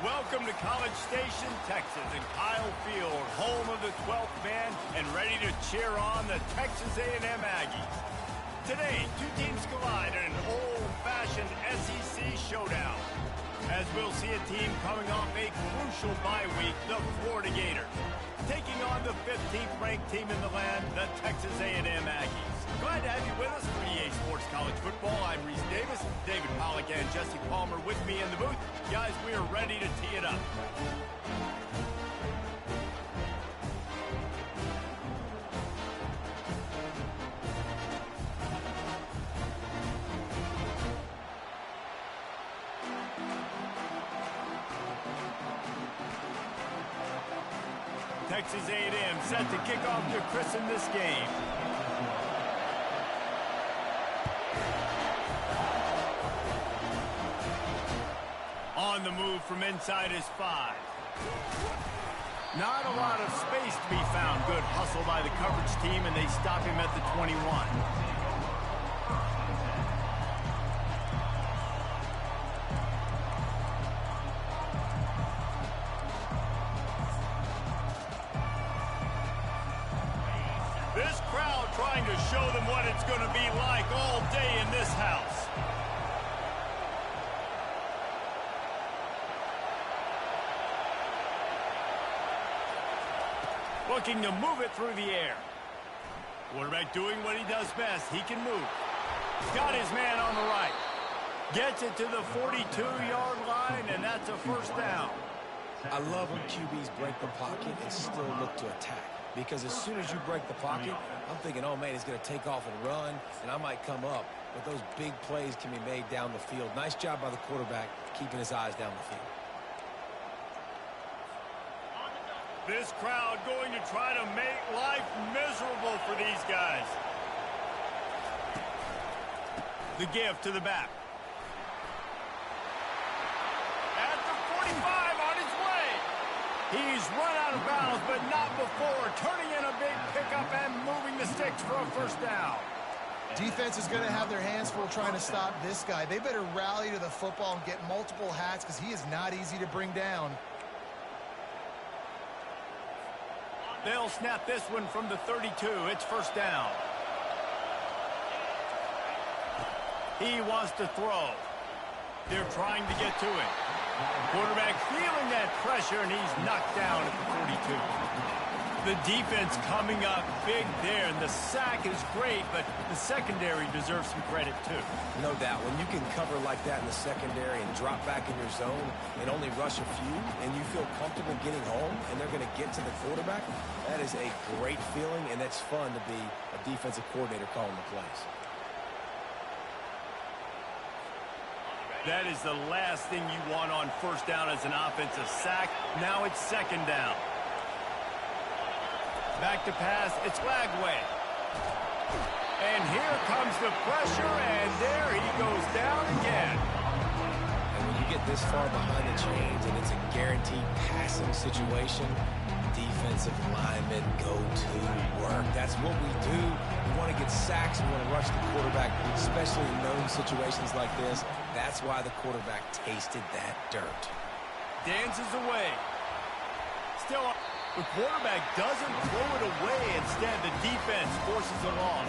Welcome to College Station, Texas, and Kyle Field, home of the 12th man, and ready to cheer on the Texas A&M Aggies. Today, two teams collide in an old-fashioned SEC showdown, as we'll see a team coming off a crucial bye week, the Florida Gators, taking on the 15th-ranked team in the land, the Texas A&M Aggies. Glad to have you with us for EA Sports College Football. I'm Reese Davis, David Pollack, and Jesse Palmer with me in the booth. Guys, we are ready to tee it up. Texas A&M set to kick off to christen this game. On the move from inside his 5. Not a lot of space to be found. Good hustle by the coverage team, and they stop him at the 21. This crowd trying to show them what it's going to be like all day in this house. Looking to move it through the air. Quarterback doing what he does best. He can move. He's got his man on the right. Gets it to the 42-yard line, and that's a first down. I love when QBs break the pocket and still look to attack. Because as soon as you break the pocket, I'm thinking, oh, man, he's going to take off and run, and I might come up. But those big plays can be made down the field. Nice job by the quarterback keeping his eyes down the field. This crowd going to try to make life miserable for these guys. The give to the back. At the 45 on his way. He's run out of bounds, but not before. Turning in a big pickup and moving the sticks for a first down. Defense is going to have their hands full trying to stop this guy. They better rally to the football and get multiple hats because he is not easy to bring down. They'll snap this one from the 32. It's first down. He wants to throw. They're trying to get to it. Quarterback feeling that pressure, and he's knocked down at the 42. The defense coming up big there, and the sack is great, but the secondary deserves some credit too. No doubt. When you can cover like that in the secondary and drop back in your zone and only rush a few, and you feel comfortable getting home, and they're going to get to the quarterback, that is a great feeling, and it's fun to be a defensive coordinator calling the plays. That is the last thing you want on first down as an offensive sack. Now it's second down. Back to pass, it's Lagway. And here comes the pressure, and there he goes down again. And when you get this far behind the chains and it's a guaranteed passing situation, defensive linemen go to work. That's what we do. We want to get sacks. We want to rush the quarterback, especially in known situations like this. That's why the quarterback tasted that dirt. Dances away. Still up. The quarterback doesn't throw it away. Instead, the defense forces it on.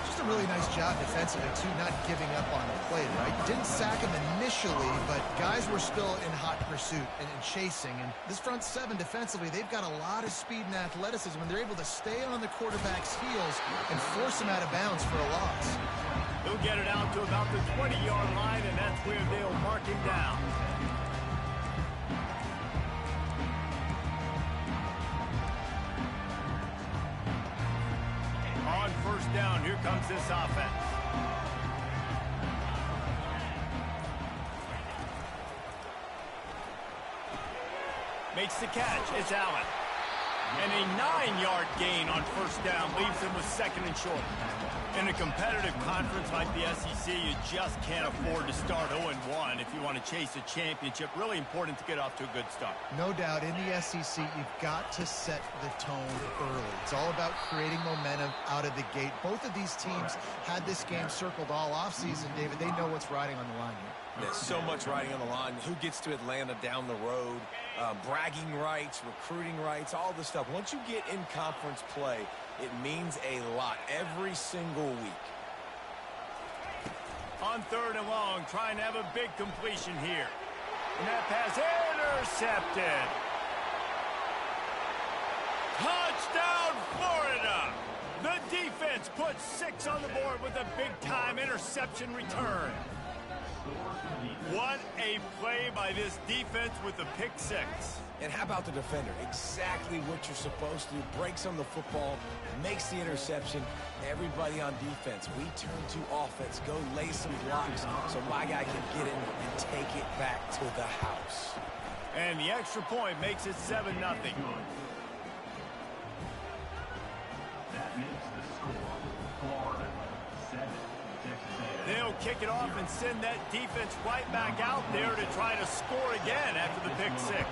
Just a really nice job defensively, too, not giving up on the play, right? Didn't sack him initially, but guys were still in hot pursuit and chasing. And this front seven defensively, they've got a lot of speed and athleticism, and they're able to stay on the quarterback's heels and force him out of bounds for a loss. He'll get it out to about the 20-yard line, and that's where they'll mark him down. On first down, here comes this offense. Makes the catch. It's Allen. And a 9-yard gain on first down leaves them with second and short. In a competitive conference like the SEC, you just can't afford to start 0-1 if you want to chase a championship. Really important to get off to a good start. No doubt, in the SEC, you've got to set the tone early. It's all about creating momentum out of the gate. Both of these teams had this game circled all offseason, David. They know what's riding on the line here. There's so much riding on the line. Who gets to Atlanta down the road? Bragging rights, recruiting rights, all this stuff. Once you get in conference play, it means a lot every single week. On third and long, trying to have a big completion here. And that pass intercepted. Touchdown, Florida! The defense puts 6 on the board with a big-time interception return. What a play by this defense with the pick 6. And how about the defender? Exactly what you're supposed to do. Breaks on the football, makes the interception. Everybody on defense, we turn to offense. Go lay some blocks so my guy can get in and take it back to the house. And the extra point makes it 7-0. They'll kick it off and send that defense right back out there to try to score again after the pick 6.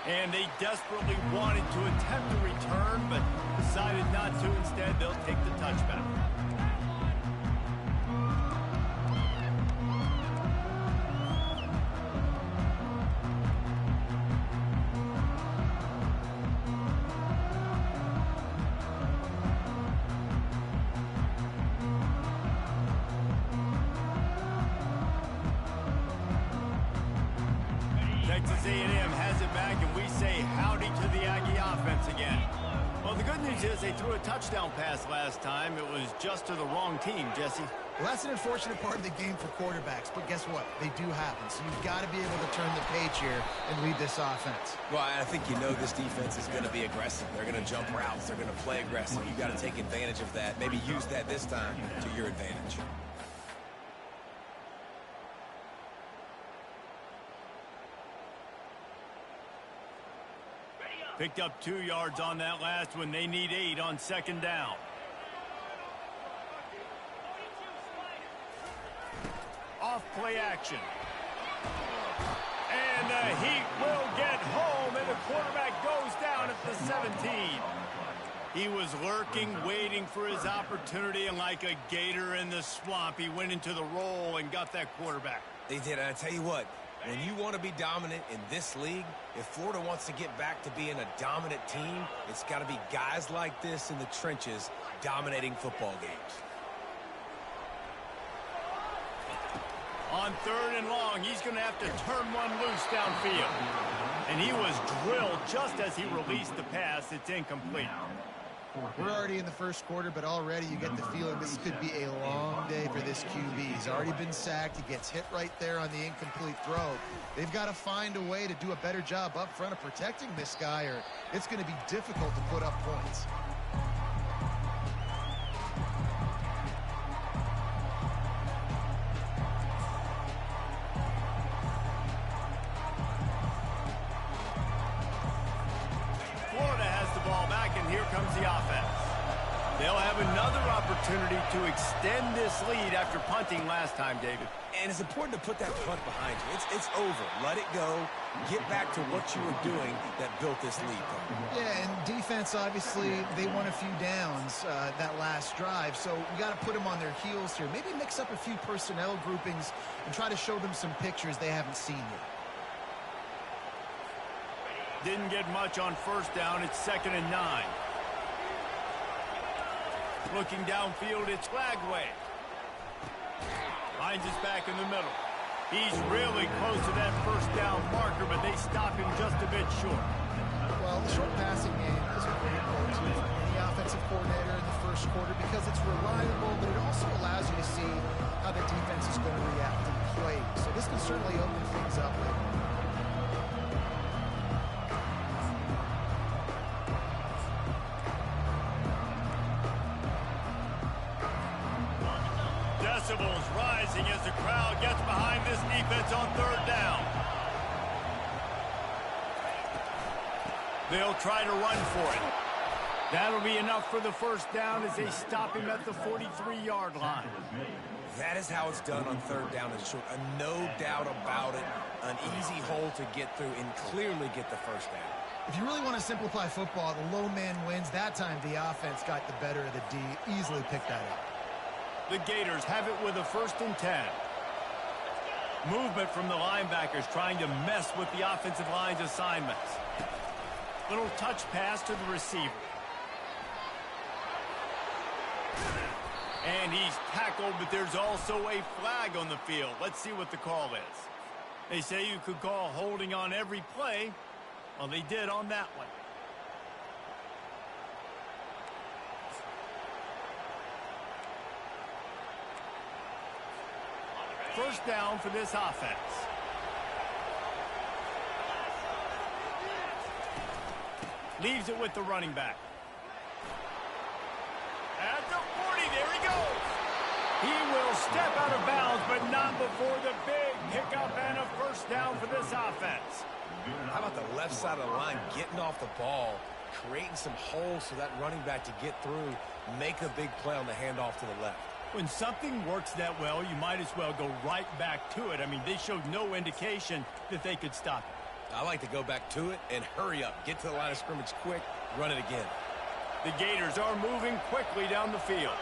And they desperately wanted to attempt a return, but decided not to. Instead, they'll take the touchback. Texas A&M has it back, and we say howdy to the Aggie offense again. Well, the good news is they threw a touchdown pass last time. It was just to the wrong team, Jesse. Well, that's an unfortunate part of the game for quarterbacks, but guess what? They do happen, so you've got to be able to turn the page here and lead this offense. Well, I think you know this defense is going to be aggressive. They're going to jump routes. They're going to play aggressive. You've got to take advantage of that. Maybe use that this time to your advantage. Picked up 2 yards on that last one. They need 8 on second down. Off play action. And the Heat will get home, and the quarterback goes down at the 17. He was lurking, waiting for his opportunity, and like a gator in the swamp, he went into the roll and got that quarterback. They did, and I tell you what, when you want to be dominant in this league, if Florida wants to get back to being a dominant team, it's got to be guys like this in the trenches dominating football games. On third and long, he's going to have to turn one loose downfield. And he was drilled just as he released the pass. It's incomplete. We're already in the first quarter, but already you get the feeling this could be a long day for this QB. He's already been sacked. He gets hit right there on the incomplete throw. They've got to find a way to do a better job up front of protecting this guy, or it's going to be difficult to put up points. The offense. They'll have another opportunity to extend this lead after punting last time, David. And it's important to put that punt behind you. It's over. Let it go. Get back to what you were doing that built this lead. Yeah, and defense, obviously, they won a few downs that last drive, so you got to put them on their heels here. Maybe mix up a few personnel groupings and try to show them some pictures they haven't seen yet. Didn't get much on first down. It's 2nd and 9. Looking downfield, it's Flagway. Finds his back in the middle. He's really close to that first down marker, but they stop him just a bit short. Well, the short passing game is a great go-to for any offensive coordinator in the first quarter because it's reliable, but it also allows you to see how the defense is going to react in play. So this can certainly open things up later. Decibels rising as the crowd gets behind this defense on third down. They'll try to run for it. That'll be enough for the first down as they stop him at the 43-yard line. That is how it's done on third down and short. No doubt about it. An easy hole to get through and clearly get the first down. If you really want to simplify football, the lone man wins. That time the offense got the better of the D. Easily picked that up. The Gators have it with a 1st and 10. Movement from the linebackers trying to mess with the offensive line's assignments. Little touch pass to the receiver. And he's tackled, but there's also a flag on the field. Let's see what the call is. They say you could call holding on every play. Well, they did on that one. First down for this offense. Leaves it with the running back. At the 40, there he goes. He will step out of bounds, but not before the big pickup and a first down for this offense. How about the left side of the line getting off the ball, creating some holes for that running back to get through, make a big play on the handoff to the left. When something works that well, you might as well go right back to it. I mean, they showed no indication that they could stop it. I like to go back to it and hurry up. Get to the line of scrimmage quick, run it again. The Gators are moving quickly down the field.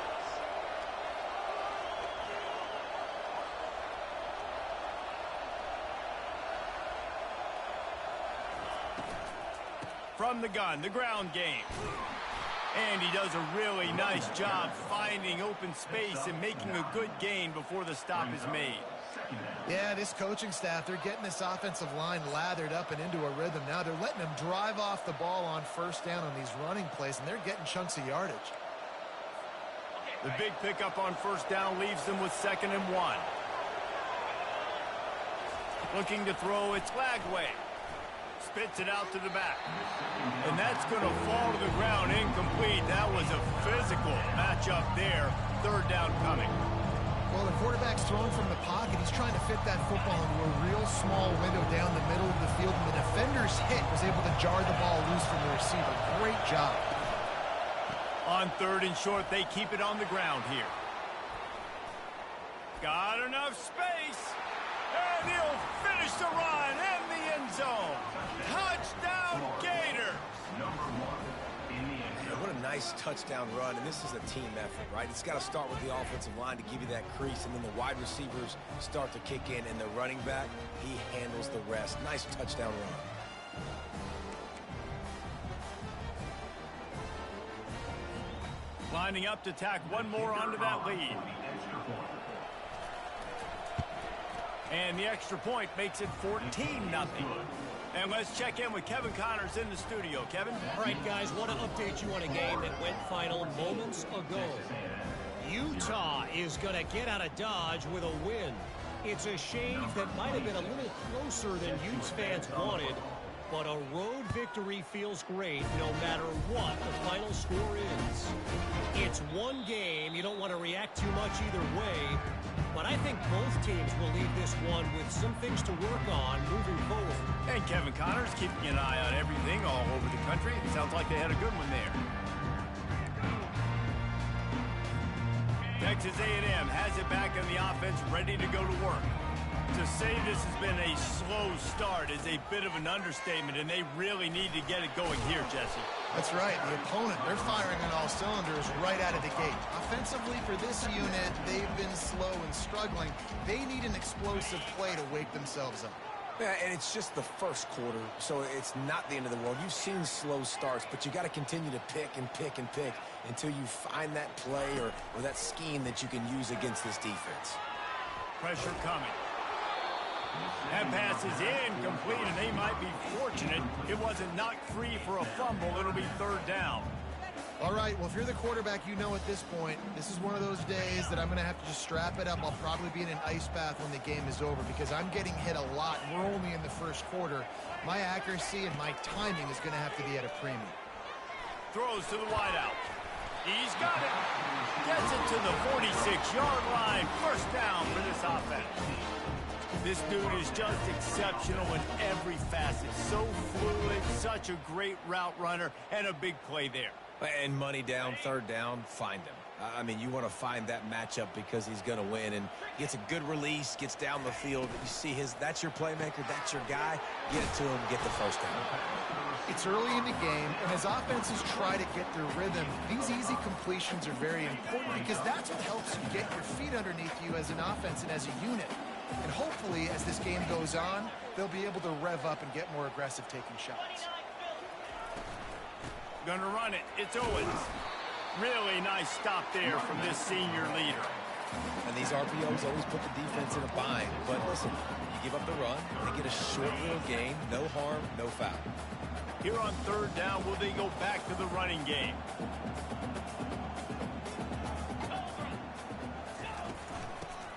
From the gun, the ground game. And he does a really nice job finding open space and making a good gain before the stop is made. Yeah, this coaching staff, they're getting this offensive line lathered up and into a rhythm. Now they're letting them drive off the ball on first down on these running plays, and they're getting chunks of yardage. The big pickup on first down leaves them with 2nd and 1. Looking to throw, it's Lagway. Spits it out to the back. And that's going to fall to the ground incomplete. That was a physical matchup there. Third down coming. Well, the quarterback's thrown from the pocket. He's trying to fit that football into a real small window down the middle of the field, and the defender's hit was able to jar the ball loose from the receiver. Great job. On 3rd and short, they keep it on the ground here. Got enough space. And he'll finish the run in the end zone. Touchdown, Gators. What a nice touchdown run, and this is a team effort, right? It's got to start with the offensive line to give you that crease, and then the wide receivers start to kick in, and the running back, he handles the rest. Nice touchdown run. Lining up to tack one more onto that lead. And the extra point makes it 14-0. And let's check in with Kevin Connors in the studio. Kevin? All right, guys, want to update you on a game that went final moments ago. Utah is going to get out of Dodge with a win. It's a shave that might have been a little closer than Utes fans wanted, but a road victory feels great no matter what the final score is. It's one game. You don't want to react too much either way, but I think both teams will leave this one with some things to work on moving forward. And Kevin Connors keeping an eye on everything all over the country. It sounds like they had a good one there. Texas A&M has it back in the offense, ready to go to work. To say this has been a slow start is a bit of an understatement, and they really need to get it going here, Jesse. That's right. The opponent, they're firing on all cylinders right out of the gate. Offensively, for this unit, they've been slow and struggling. They need an explosive play to wake themselves up. Yeah, and it's just the first quarter, so it's not the end of the world. You've seen slow starts, but you got to continue to pick and pick and pick until you find that play or that scheme that you can use against this defense. Pressure coming. That pass is incomplete, and they might be fortunate it wasn't knocked free for a fumble. It'll be third down. All right, well, if you're the quarterback, you know at this point, this is one of those days that I'm going to have to just strap it up. I'll probably be in an ice bath when the game is over because I'm getting hit a lot. We're only in the first quarter. My accuracy and my timing is going to have to be at a premium. Throws to the wideout. He's got it. Gets it to the 46-yard line. First down for this offense. This dude is just exceptional in every facet. So fluid, such a great route runner, and a big play there. And money down, third down, find him. I mean, you want to find that matchup because he's going to win, and gets a good release, gets down the field. You see that's your playmaker, that's your guy. Get it to him, get the first down. It's early in the game, and as offenses try to get their rhythm, these easy completions are very important because that's what helps you get your feet underneath you as an offense and as a unit. And hopefully, as this game goes on, they'll be able to rev up and get more aggressive taking shots. Gonna run it. It's Owens. Really nice stop there from this senior leader. And these RPOs always put the defense in a bind. But listen, you give up the run, they get a short little gain, no harm, no foul. Here on third down, will they go back to the running game?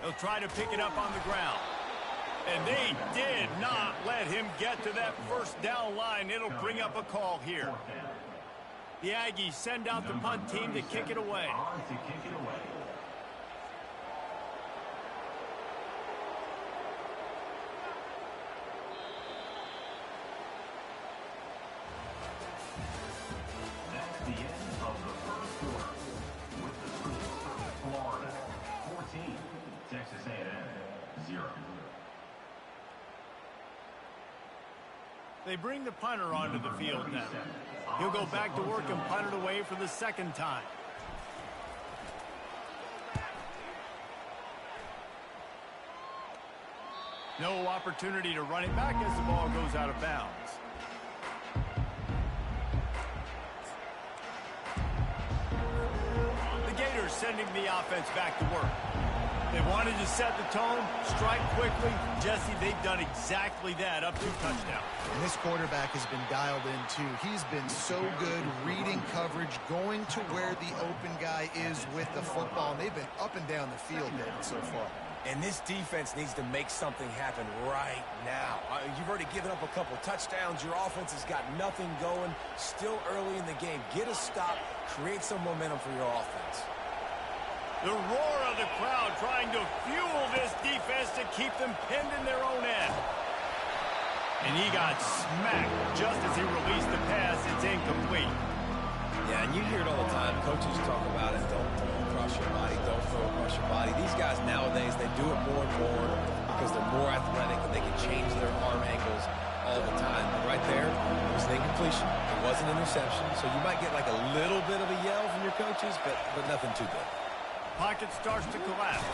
They'll try to pick it up on the ground. And they did not let him get to that first down line. It'll bring up a call here. The Aggies send out the punt team to kick it away. That's the end of the first quarter. With the score, Florida 14, Texas A&M 0. They bring the punter onto the field now. He'll go back to work and punt it away for the second time. No opportunity to run it back as the ball goes out of bounds. The Gators sending the offense back to work. They wanted to set the tone, strike quickly. Jesse, they've done exactly that, up to touchdown. And this quarterback has been dialed in, too. He's been so good reading coverage, going to where the open guy is with the football. And they've been up and down the field, David, so far. And this defense needs to make something happen right now. You've already given up a couple touchdowns. Your offense has got nothing going. Still early in the game. Get a stop. Create some momentum for your offense. The roar of the crowd trying to fuel this defense to keep them pinned in their own end. And he got smacked just as he released the pass. It's incomplete. Yeah, and you hear it all the time. Coaches talk about it. Don't throw across your body. Don't throw across your body. These guys nowadays, they do it more and more because they're more athletic and they can change their arm angles all the time. But right there, it was an incompletion. It was an interception. So you might get like a little bit of a yell from your coaches, but nothing too big. Pocket starts to collapse.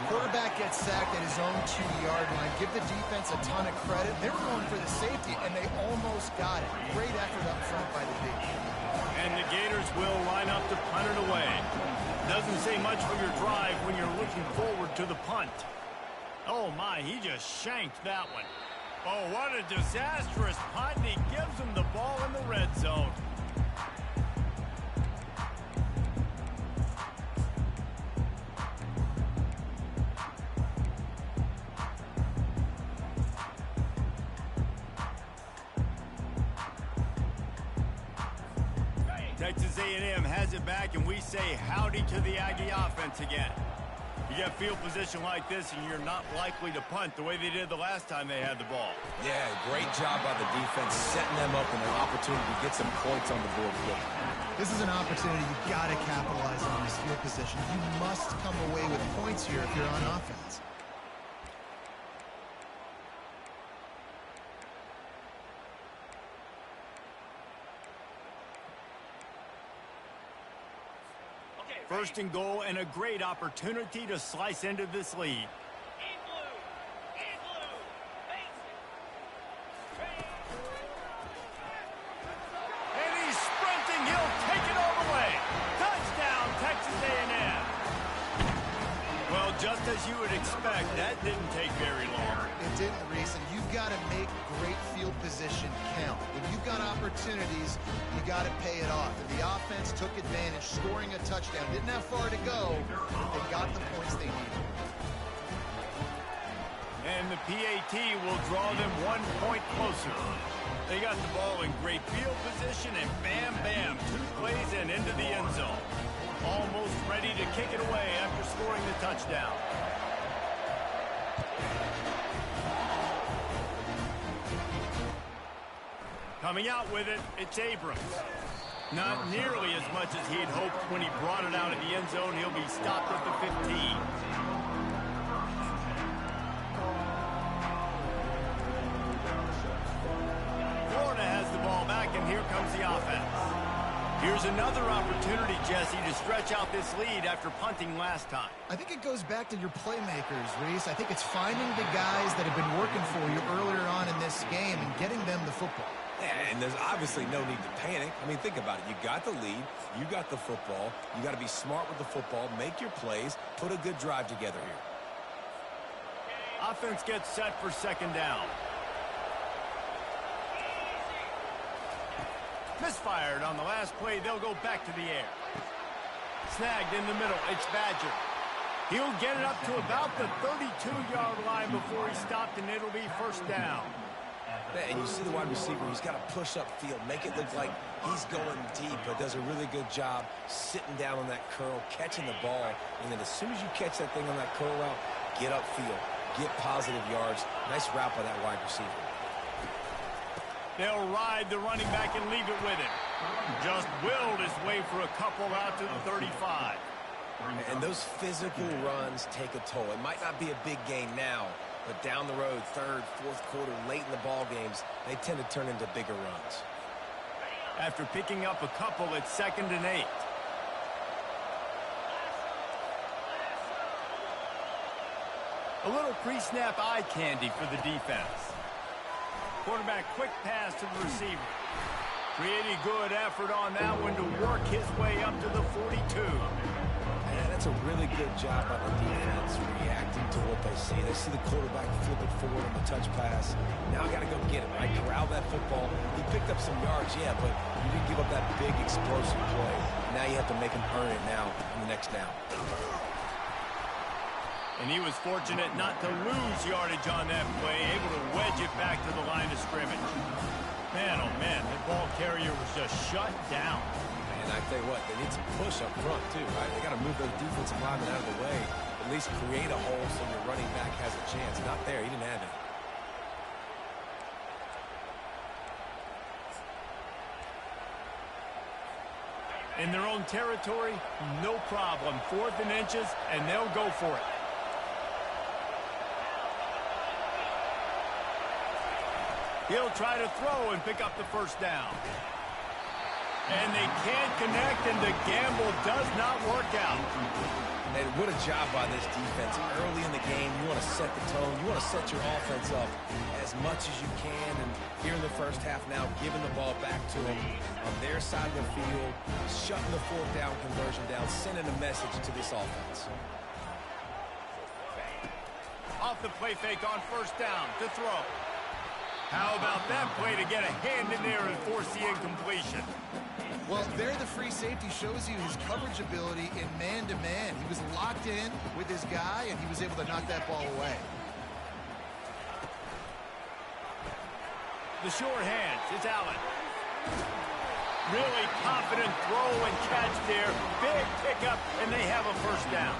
Quarterback gets sacked at his own 2-yard line. Give the defense a ton of credit. They were going for the safety, and they almost got it. Great effort up front by the D. And the Gators will line up to punt it away. Doesn't say much for your drive when you're looking forward to the punt. Oh, my, he just shanked that one. Oh, what a disastrous punt. He gives him the ball in the red zone. Texas A&M has it back, and we say howdy to the Aggie offense again. You get field position like this, and you're not likely to punt the way they did the last time they had the ball. Yeah, great job by the defense, setting them up in an opportunity to get some points on the board quickly. This is an opportunity you've got to capitalize on this field position. You must come away with points here if you're on offense. First and goal, and a great opportunity to slice into this lead. And he's sprinting. He'll take it all the way. Touchdown, Texas A&M. Well, just as you would expect, that didn't take very long. It didn't, Reese, and you've got to make great field position count. When you've got opportunities, you got to pay it off. And the offense took advantage, scoring a touchdown. Didn't have far to go, but they got the points they needed. And the PAT will draw them 1 point closer. They got the ball in great field position, and bam, bam, 2 plays and into the end zone. Almost ready to kick it away after scoring the touchdown. Coming out with it, it's Abrams. Not nearly as much as he'd hoped when he brought it out of the end zone. He'll be stopped at the 15. Florida has the ball back, and here comes the offense. Here's another opportunity, Jesse, to stretch out this lead after punting last time. I think it goes back to your playmakers, Reese. I think it's finding the guys that have been working for you earlier on in this game and getting them the football. Yeah, and there's obviously no need to panic. I mean, think about it. You got the lead. You got the football. You got to be smart with the football. Make your plays. Put a good drive together here. Offense gets set for second down. Misfired on the last play. They'll go back to the air. Snagged in the middle. It's Badger. He'll get it up to about the 32-yard line before he stopped, and it'll be first down. And you see the wide receiver, he's got to push up field, make it look like he's going deep, but does a really good job sitting down on that curl, catching the ball, and then as soon as you catch that thing on that curl route, get upfield, get positive yards. Nice route by that wide receiver. They'll ride the running back and leave it with him. Just willed his way for a couple out to the 35. And those physical runs take a toll. It might not be a big gain now, but down the road, third, fourth quarter, late in the ball games, they tend to turn into bigger runs. After picking up a couple, it's 2nd and 8. A little pre-snap eye candy for the defense. Quarterback quick pass to the receiver. Pretty good effort on that one to work his way up to the 42. Yeah, that's a really good job by the defense reacting to what they see. They see the quarterback flip it forward on the touch pass. Now I got to go get it, right? Corral that football. He picked up some yards, yeah, but you didn't give up that big explosive play. Now you have to make him earn it now in the next down. And he was fortunate not to lose yardage on that play, able to wedge it back to the line of scrimmage. Man, oh man, the ball carrier was just shut down. And I tell you what, they need some push up front too, right? They got to move those defensive linemen out of the way, at least create a hole so your running back has a chance. Not there, he didn't have it. In their own territory, no problem. 4th and inches, and they'll go for it. He'll try to throw and pick up the first down. And they can't connect, and the gamble does not work out. And what a job by this defense. Early in the game, you want to set the tone. You want to set your offense up as much as you can. And here in the first half now, giving the ball back to them on their side of the field, shutting the 4th down conversion down, sending a message to this offense. Off the play fake on first down to throw. How about that play to get a hand in there and force the incompletion? Well, there the free safety shows you his coverage ability in man-to-man. He was locked in with his guy, and he was able to knock that ball away. The short hands, it's Allen. Really confident throw and catch there. Big pickup, and they have a first down.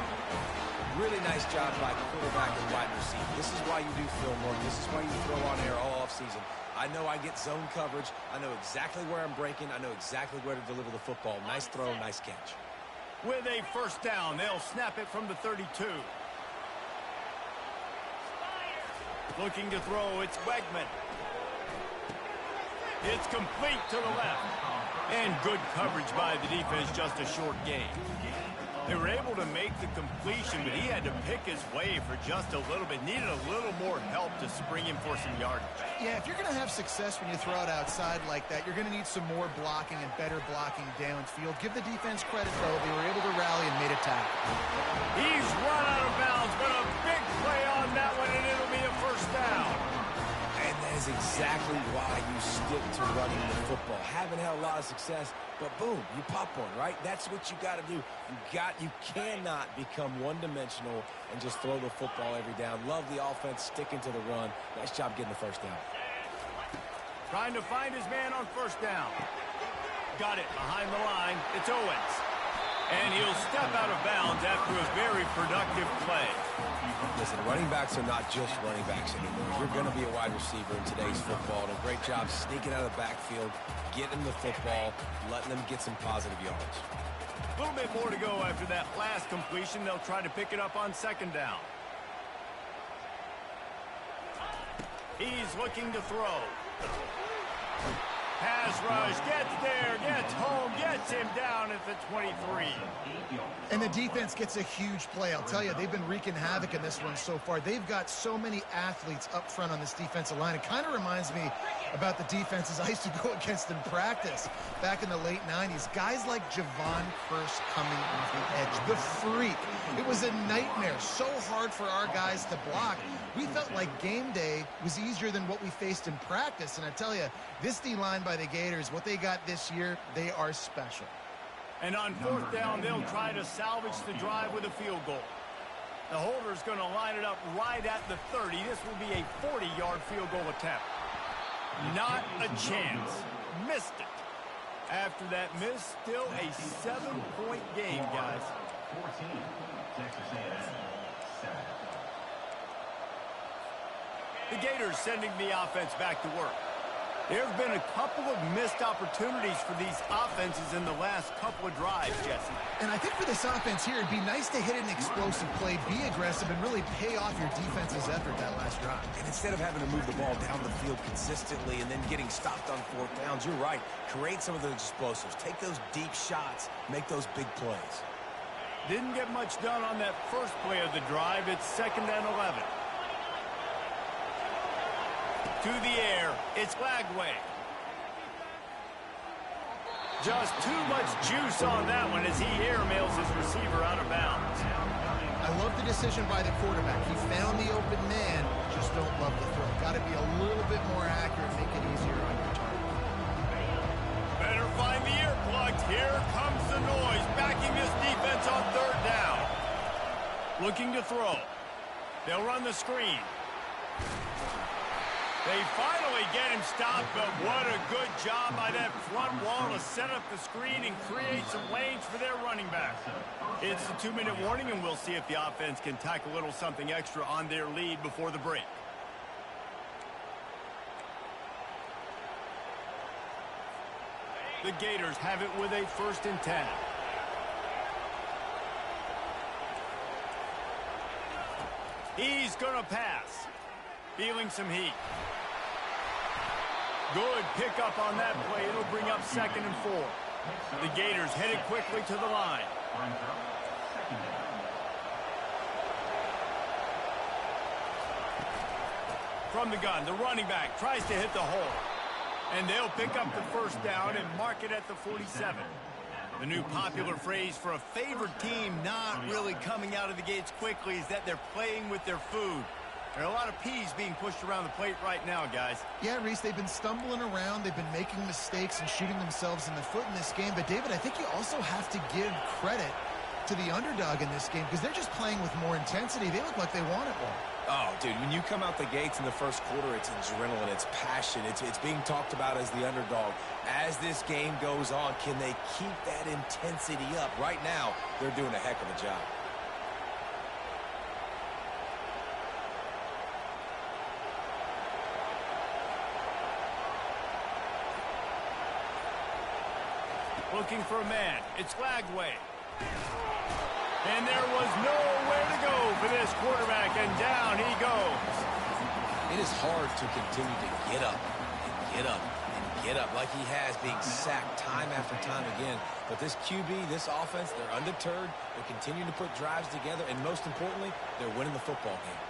Really nice job by quarterback and wide receiver. This is why you do film work. This is why you throw on air all offseason. I know I get zone coverage. I know exactly where I'm breaking. I know exactly where to deliver the football. Nice throw, nice catch. With a first down, they'll snap it from the 32. Looking to throw, it's Wegman. It's complete to the left. And good coverage by the defense, just a short gain. They were able to make the completion, but he had to pick his way for just a little bit. Needed a little more help to spring him for some yardage. Yeah, if you're going to have success when you throw it outside like that, you're going to need some more blocking and better blocking downfield. Give the defense credit, though. They were able to rally and made a tackle. He's run out of bounds, but a big play on that one, and it'll be a first down. And that is exactly why you stick to running the football. Haven't had a lot of success, but boom, you pop one, right? That's what you got to do. You cannot become one-dimensional and just throw the football every down. Love the offense sticking to the run. Nice job getting the first down. Trying to find his man on first down. Got it behind the line. It's Owens. And he'll step out of bounds after a very productive play. Listen, running backs are not just running backs anymore. You're going to be a wide receiver in today's football. And a great job sneaking out of the backfield, getting the football, letting them get some positive yards. A little bit more to go after that last completion. They'll try to pick it up on second down. He's looking to throw. Pass rush, gets there, gets home, gets him down at the 23. And the defense gets a huge play. I'll tell you, they've been wreaking havoc in this one so far. They've got so many athletes up front on this defensive line. It kind of reminds me about the defenses I used to go against in practice back in the late 90s. Guys like Javon Curse coming off the edge, the freak. It was a nightmare. So hard for our guys to block. We felt like game day was easier than what we faced in practice. And I tell you, this D-line by the Gators, what they got this year, they are special. And on fourth down, they'll try to salvage the drive with a field goal. The holder's going to line it up right at the 30. This will be a 40-yard field goal attempt. Not a chance. Missed it. After that miss, still a 7-point game, guys. 14, Texas A&M, 7. The Gators sending the offense back to work. There have been a couple of missed opportunities for these offenses in the last couple of drives, Jesse. And I think for this offense here, it'd be nice to hit an explosive play, be aggressive, and really pay off your defense's effort that last drive. And instead of having to move the ball down the field consistently and then getting stopped on fourth downs, you're right. Create some of those explosives. Take those deep shots. Make those big plays. Didn't get much done on that first play of the drive. It's 2nd and 11. To the air, it's Lagway. Just too much juice on that one as he airmails his receiver out of bounds. I love the decision by the quarterback. He found the open man, just don't love the throw. Got to be a little bit more accurate, make it easier on your target. Better find the earplugs. Here comes the noise, backing this defense on 3rd down. Looking to throw. They'll run the screen. They finally get him stopped, but what a good job by that front wall to set up the screen and create some lanes for their running back. It's a 2-minute warning, and we'll see if the offense can tack a little something extra on their lead before the break. The Gators have it with a 1st and 10. He's going to pass. Feeling some heat. Good pickup on that play. It'll bring up 2nd and 4. The Gators headed quickly to the line. From the gun, the running back tries to hit the hole. And they'll pick up the 1st down and mark it at the 47. The new popular phrase for a favored team not really coming out of the gates quickly is that they're playing with their food. There are a lot of peas being pushed around the plate right now, guys. Yeah, Reese, they've been stumbling around. They've been making mistakes and shooting themselves in the foot in this game. But, David, I think you also have to give credit to the underdog in this game because they're just playing with more intensity. They look like they want it more. Oh, dude, when you come out the gates in the first quarter, it's adrenaline, it's passion, it's being talked about as the underdog. As this game goes on, can they keep that intensity up? Right now, they're doing a heck of a job. Looking for a man. It's Lagway. And there was nowhere to go for this quarterback, and down he goes. It is hard to continue to get up and get up and get up like he has, being sacked time after time again. But this QB, this offense, they're undeterred. They're continuing to put drives together, and most importantly, they're winning the football game.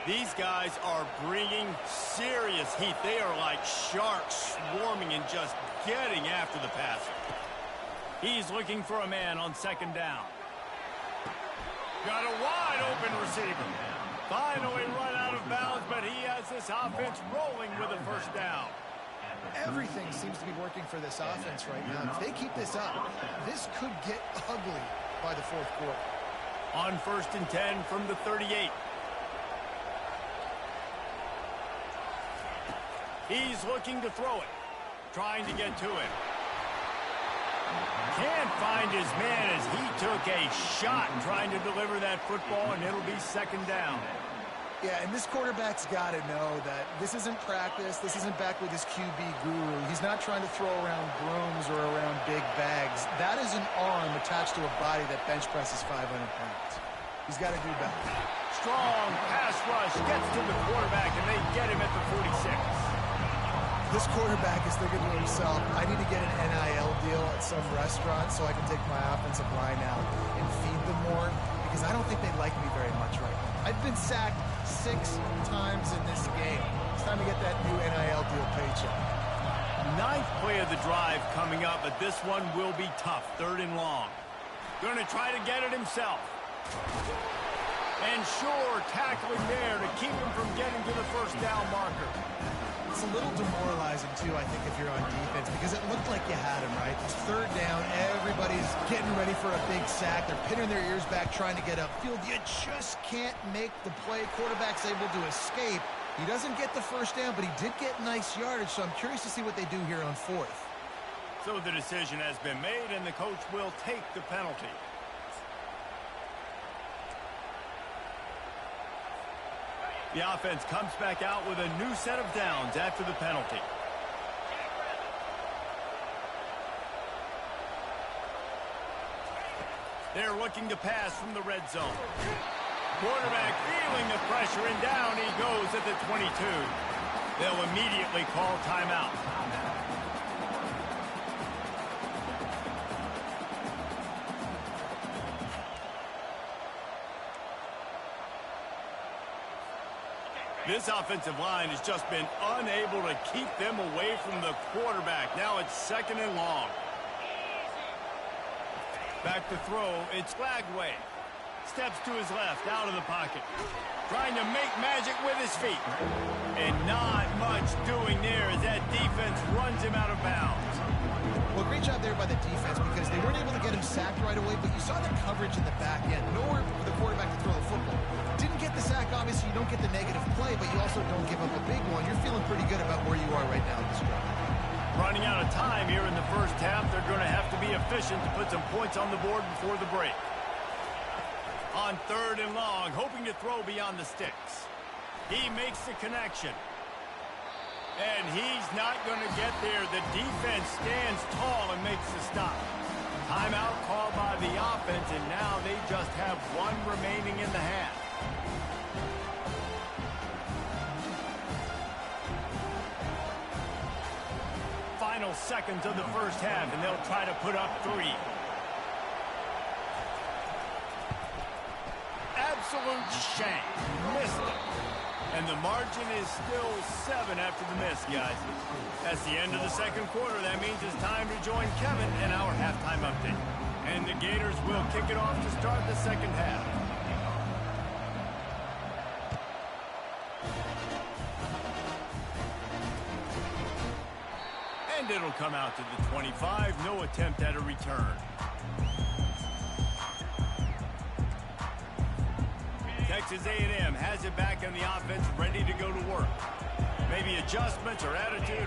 These guys are bringing serious heat. They are like sharks swarming and just getting after the passer. He's looking for a man on 2nd down. Got a wide open receiver. Finally run out of bounds, but he has this offense rolling with a 1st down. Everything seems to be working for this offense right now. If they keep this up, this could get ugly by the fourth quarter. On 1st and 10 from the 38. He's looking to throw it. Trying to get to it. Can't find his man as he took a shot trying to deliver that football, and it'll be 2nd down. Yeah, and this quarterback's got to know that this isn't practice. This isn't back with his QB guru. He's not trying to throw around brooms or around big bags. That is an arm attached to a body that bench presses 500 pounds. He's got to do better. Strong pass rush gets to the quarterback, and they get him at the 46. This quarterback is thinking to himself, I need to get an NIL deal at some restaurant so I can take my offensive line out and feed them more, because I don't think they like me very much right now. I've been sacked 6 times in this game. It's time to get that new NIL deal paycheck. 9th play of the drive coming up, but this one will be tough. 3rd and long. Going to try to get it himself. And sure, tackling there to keep him from getting to the 1st down marker. It's a little demoralizing, too, I think, if you're on defense, because it looked like you had him, right? It's 3rd down. Everybody's getting ready for a big sack. They're pinning their ears back, trying to get upfield. You just can't make the play. Quarterback's able to escape. He doesn't get the 1st down, but he did get nice yardage, so I'm curious to see what they do here on 4th. So the decision has been made, and the coach will take the penalty. The offense comes back out with a new set of downs after the penalty. They're looking to pass from the red zone. Quarterback feeling the pressure, and down he goes at the 22. They'll immediately call timeout. This offensive line has just been unable to keep them away from the quarterback. Now it's 2nd and long. Back to throw. It's Flagway. Steps to his left, out of the pocket. Trying to make magic with his feet. And not much doing there as that defense runs him out of bounds. Well, great job there by the defense, because they weren't able to get him sacked right away, but you saw the coverage in the back end. Nowhere for the quarterback to throw the football. Didn't get the sack, obviously. You don't get the negative play, but you also don't give up a big one. You're feeling pretty good about where you are right now in this drive. Running out of time here in the 1st half. They're going to have to be efficient to put some points on the board before the break. On 3rd and long, hoping to throw beyond the sticks. He makes the connection. And he's not going to get there. The defense stands tall and makes the stop. Timeout called by the offense, and now they just have 1 remaining in the half. Final seconds of the 1st half, and they'll try to put up 3. Absolute shank. Missed it. And the margin is still 7 after the miss, guys. That's the end of the 2nd quarter. That means it's time to join Kevin in our halftime update. And the Gators will kick it off to start the 2nd half. And it'll come out to the 25. No attempt at a return. Texas A&M has it back in the offense, ready to go to work. Maybe adjustments or attitude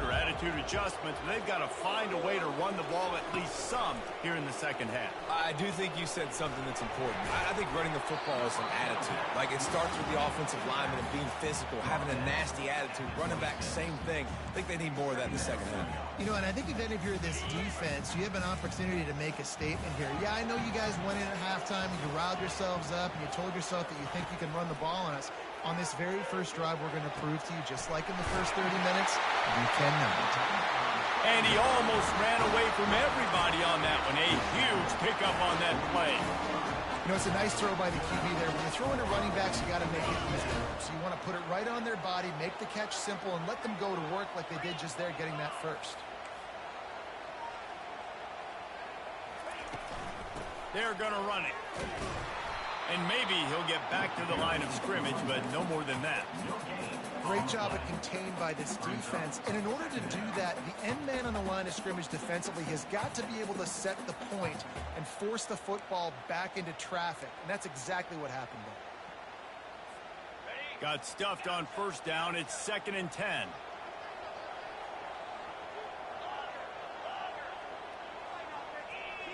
adjustments, but they've got to find a way to run the ball at least some here in the 2nd half. I do think you said something that's important. I think running the football is an attitude. Like, it starts with the offensive lineman and being physical, having a nasty attitude. Running back, same thing. I think they need more of that in the 2nd half. You know, and I think even if you're this defense, you have an opportunity to make a statement here. Yeah, I know you guys went in at halftime and you riled yourselves up and you told yourself that you think you can run the ball on us. On this very first drive, we're going to prove to you, just like in the first 30 minutes, you cannot. And he almost ran away from everybody on that one. A huge pickup on that play. You know, it's a nice throw by the QB there. When you're throwing to running backs, you got to make it easy. So you want to put it right on their body, make the catch simple, and let them go to work like they did just there, getting that first. They're going to run it. And maybe he'll get back to the line of scrimmage, but no more than that. Great job of contained by this defense. And in order to do that, the end man on the line of scrimmage defensively has got to be able to set the point and force the football back into traffic. And that's exactly what happened there. Got stuffed on first down. It's 2nd and 10.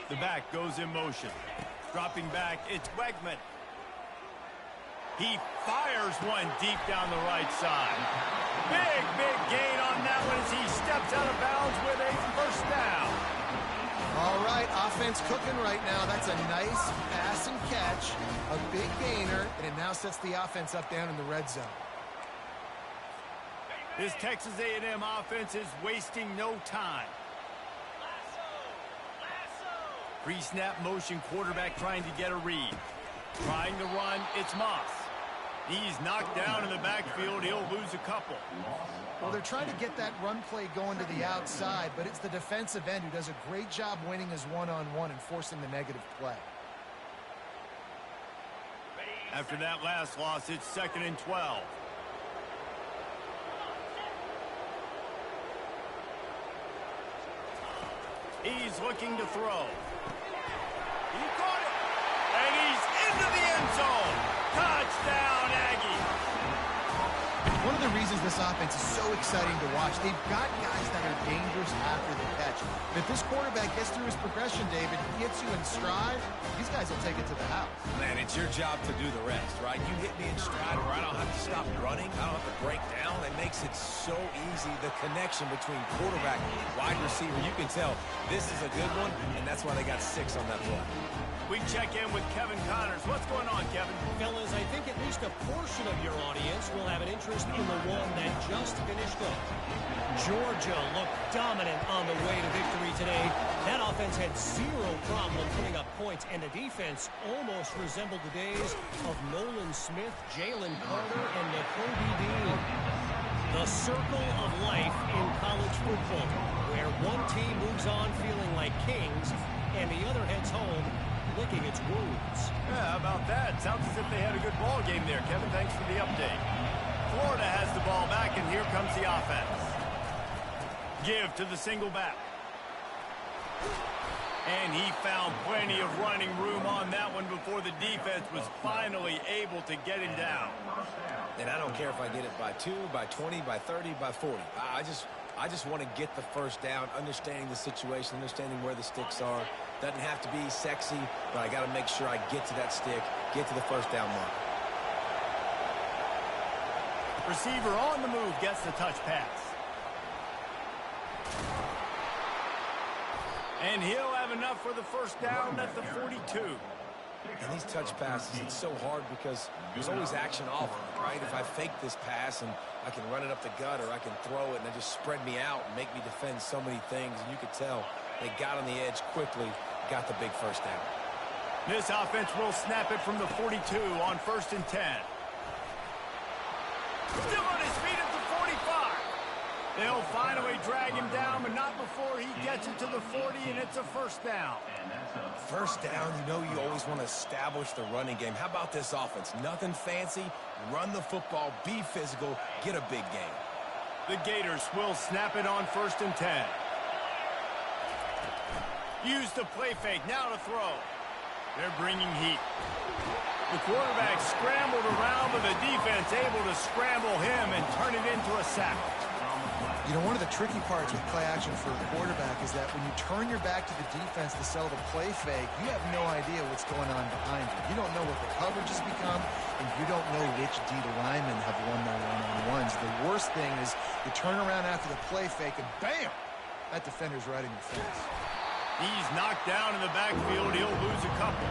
The back goes in motion. Dropping back, it's Wegman. He fires one deep down the right side. Big gain on that one as he steps out of bounds with a first down. All right, offense cooking right now. That's a nice pass and catch, a big gainer, and it now sets the offense up down in the red zone. This Texas A&M offense is wasting no time. Pre-snap motion, quarterback trying to get a read. Trying to run, it's Moss. He's knocked down in the backfield. He'll lose a couple. Well, they're trying to get that run play going to the outside, but it's the defensive end who does a great job winning his one-on-one and forcing the negative play. After that last loss, it's 2nd and 12. He's looking to throw. He caught it. And he's into the end zone. Touchdown, Aggie. One of the reasons this offense is so exciting to watch, they've got guys that are dangerous after the catch. And if this quarterback gets through his progression, David, he hits you in stride, these guys will take it to the house. Man, it's your job to do the rest, right? You hit me in stride where I don't have to stop running. I don't have to break down. It makes it so easy. The connection between quarterback and wide receiver, you can tell this is a good one, and that's why they got 6 on that play. We check in with Kevin Connors. What's going on, Kevin? Fellas, I think at least a portion of your audience will have an interest in the one that just finished up. Georgia looked dominant on the way to victory today. That offense had zero problem putting up points, and the defense almost resembled the days of Nolan Smith, Jalen Carter, and Nakobe Dean. The circle of life in college football, where one team moves on feeling like kings, and the other heads home licking its wounds. Yeah, how about that? Sounds as if they had a good ball game there, Kevin. Thanks for the update. Florida has the ball back, and here comes the offense. Give to the single back. And he found plenty of running room on that one before the defense was finally able to get him down. And I don't care if I get it by 2, by 20, by 30, by 40. I just want to get the first down, understanding the situation, understanding where the sticks are. Doesn't have to be sexy, but I got to make sure I get to that stick, get to the first down mark. Receiver on the move gets the touch pass. And he'll have enough for the first down at the 42. And these touch passes, it's so hard because there's always action off of it, right? If I fake this pass and I can run it up the gut or I can throw it and it just spread me out and make me defend so many things, and you could tell they got on the edge quickly, got the big first down. This offense will snap it from the 42 on 1st and 10. Still on his feet at the 45. They'll finally drag him down, but not before he gets it to the 40, and it's a first down. First down, you know you always want to establish the running game. How about this offense? Nothing fancy. Run the football, be physical, get a big gain. The Gators will snap it on 1st and 10. Use the play fake, now to throw. They're bringing heat. The quarterback scrambled around, but the defense able to scramble him and turn it into a sack. You know, one of the tricky parts with play action for a quarterback is that when you turn your back to the defense to sell the play fake, you have no idea what's going on behind you. You don't know what the coverage has become, and you don't know which D linemen have won their one-on-ones. The worst thing is you turn around after the play fake, and bam! That defender's right in your face. He's knocked down in the backfield. He'll lose a couple.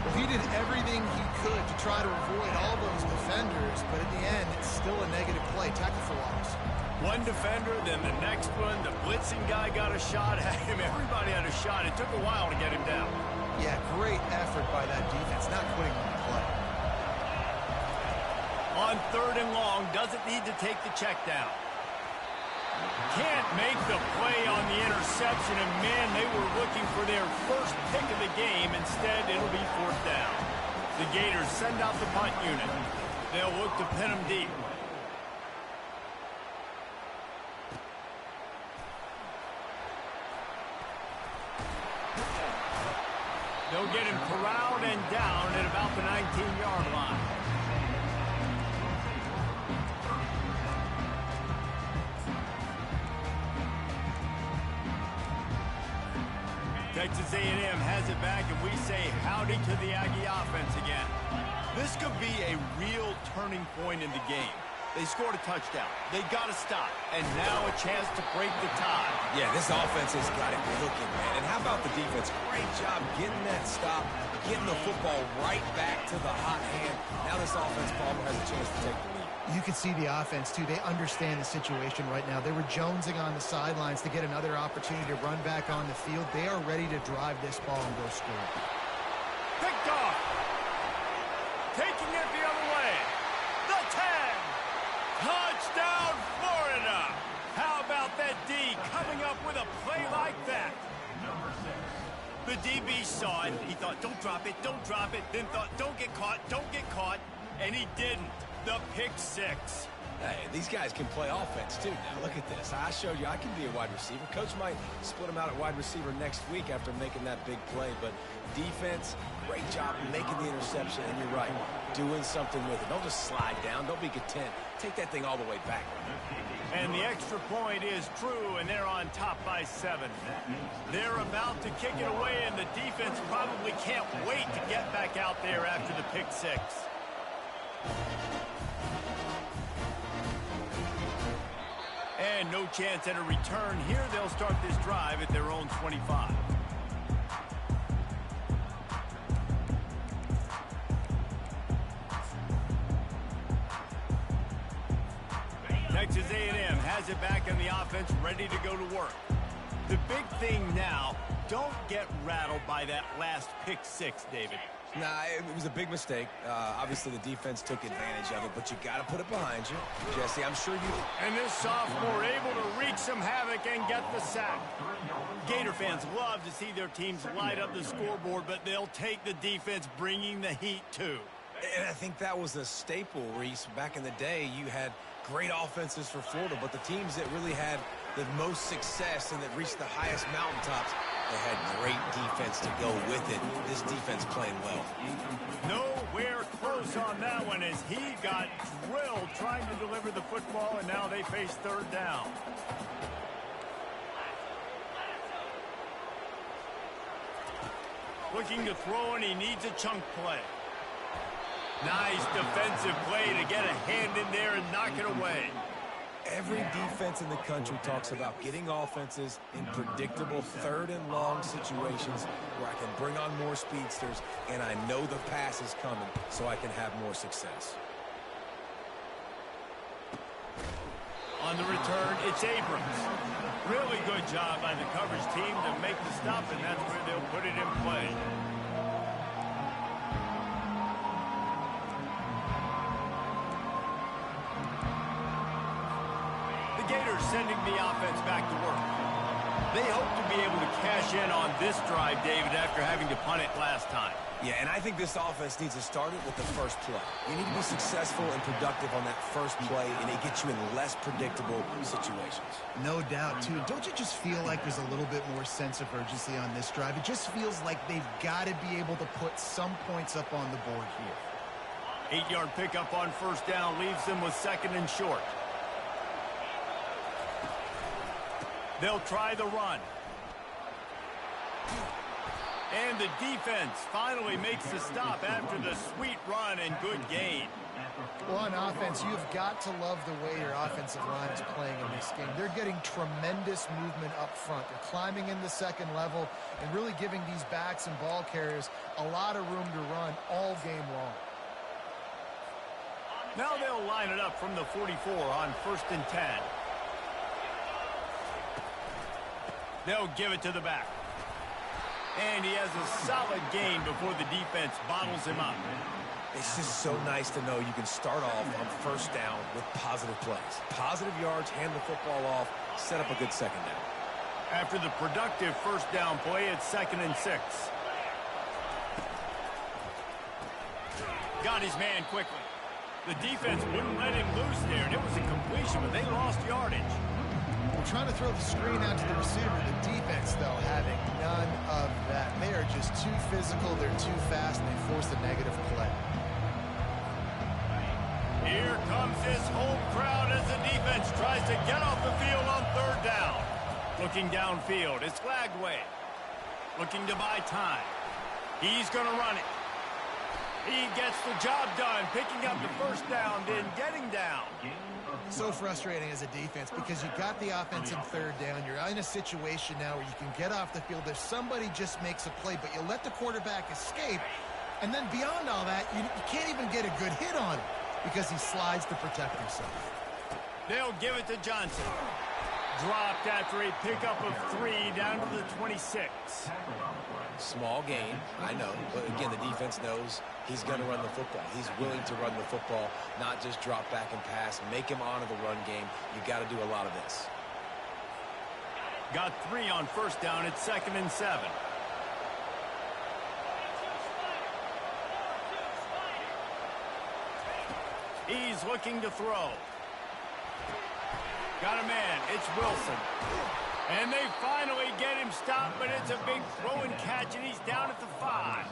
Well, he did everything he could to try to avoid all those defenders, but in the end, it's still a negative play. Tackle for loss. One defender, then the next one. The blitzing guy got a shot at him. Everybody had a shot. It took a while to get him down. Yeah, great effort by that defense, not quitting on the play. On 3rd and long, doesn't need to take the check down. Can't make the play on the interception, and man, they were looking for their first pick of the game. Instead, it'll be 4th down. The Gators send out the punt unit. They'll look to pin them deep. They'll get him corralled and down at about the 19-yard line. Texas A&M has it back, and we say howdy to the Aggie offense again. This could be a real turning point in the game. They scored a touchdown. They got to stop, and now a chance to break the tie. Yeah, this offense has got it looking, man. And how about the defense? Great job getting that stop, getting the football right back to the hot hand. Now this offense probably has a chance to take the lead. You can see the offense, too. They understand the situation right now. They were jonesing on the sidelines to get another opportunity to run back on the field. They are ready to drive this ball and go score. Picked off. Taking it the other way. The 10. Touchdown, Florida. How about that D coming up with a play like that? The DB saw it. He thought, don't drop it, don't drop it. Then thought, don't get caught, don't get caught. And he didn't. The pick six. Hey, these guys can play offense, too. Now, look at this. I showed you I can be a wide receiver. Coach might split him out at wide receiver next week after making that big play. But defense, great job making the interception. And you're right, doing something with it. Don't just slide down. Don't be content. Take that thing all the way back. And the extra point is true, and they're on top by 7. They're about to kick it away, and the defense probably can't wait to get back out there after the pick six. And no chance at a return here. They'll start this drive at their own 25. Texas A&M has it back in the offense, ready to go to work. The big thing now, don't get rattled by that last pick six, David. Nah, it was a big mistake. Obviously, the defense took advantage of it, but you got to put it behind you. Jesse, I'm sure you... And this sophomore able to wreak some havoc and get the sack. Gator fans love to see their teams light up the scoreboard, but they'll take the defense bringing the heat, too. And I think that was a staple, Reese. Back in the day, you had great offenses for Florida, but the teams that really had the most success and that reached the highest mountaintops, they had great defense to go with it. This defense playing well. Nowhere close on that one as he got drilled trying to deliver the football, and now they face third down. Looking to throw, and he needs a chunk play. Nice defensive play to get a hand in there and knock it away. Every defense in the country talks about getting offenses in predictable third and long situations where I can bring on more speedsters and I know the pass is coming so I can have more success. On the return, it's Abrams. Really good job by the coverage team to make the stop, and that's where they'll put it in play. Gators sending the offense back to work. They hope to be able to cash in on this drive, David, after having to punt it last time. Yeah, and I think this offense needs to start it with the first play. You need to be successful and productive on that first play, and it gets you in less predictable situations. No doubt, too. Don't you just feel like there's a little bit more sense of urgency on this drive? It just feels like they've got to be able to put some points up on the board here. 8-yard pickup on first down leaves them with second and short. They'll try the run. And the defense finally makes the stop after the sweet run and good gain. Well, on offense, you've got to love the way your offensive line is playing in this game. They're getting tremendous movement up front. They're climbing in the second level and really giving these backs and ball carriers a lot of room to run all game long. Now they'll line it up from the 44 on 1st and 10. They'll give it to the back. And he has a solid gain before the defense bottles him up. It's just so nice to know you can start off on first down with positive plays. Positive yards, hand the football off, set up a good second down. After the productive first down play, it's 2nd and 6. Got his man quickly. The defense wouldn't let him loose there, and it was a completion, but they lost yardage. We're trying to throw the screen out to the receiver. The defense, though, having none of that. They are just too physical, they're too fast, and they force a negative play. Here comes this home crowd as the defense tries to get off the field on third down. Looking downfield, it's Flagway. Looking to buy time. He's going to run it. He gets the job done, picking up the first down, then getting down. So frustrating as a defense because you got the offense in third down. You're in a situation now where you can get off the field if somebody just makes a play, but you let the quarterback escape. And then beyond all that, you can't even get a good hit on him because he slides to protect himself. They'll give it to Johnson. Dropped after a pickup of 3 down to the 26. Small gain, I know, but again, the defense knows he's going to run the football. He's willing to run the football, not just drop back and pass, make him honor the run game. You got to do a lot of this. Got 3 on first down. It's 2nd and 7. He's looking to throw. Got a man. It's Wilson. And they finally get him stopped, but it's a big throw and catch, and he's down at the 5.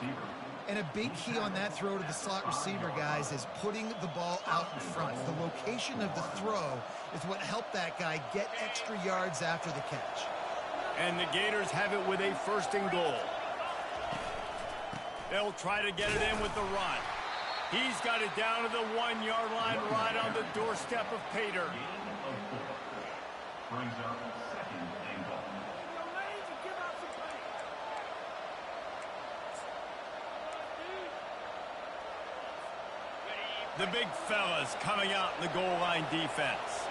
And a big key on that throw to the slot receiver, guys, is putting the ball out in front. The location of the throw is what helped that guy get extra yards after the catch. And the Gators have it with a 1st and goal. They'll try to get it in with the run. He's got it down to the 1-yard line right on the doorstep of Pater. Brings up 2nd and goal. The big fellas coming out in the goal line defense.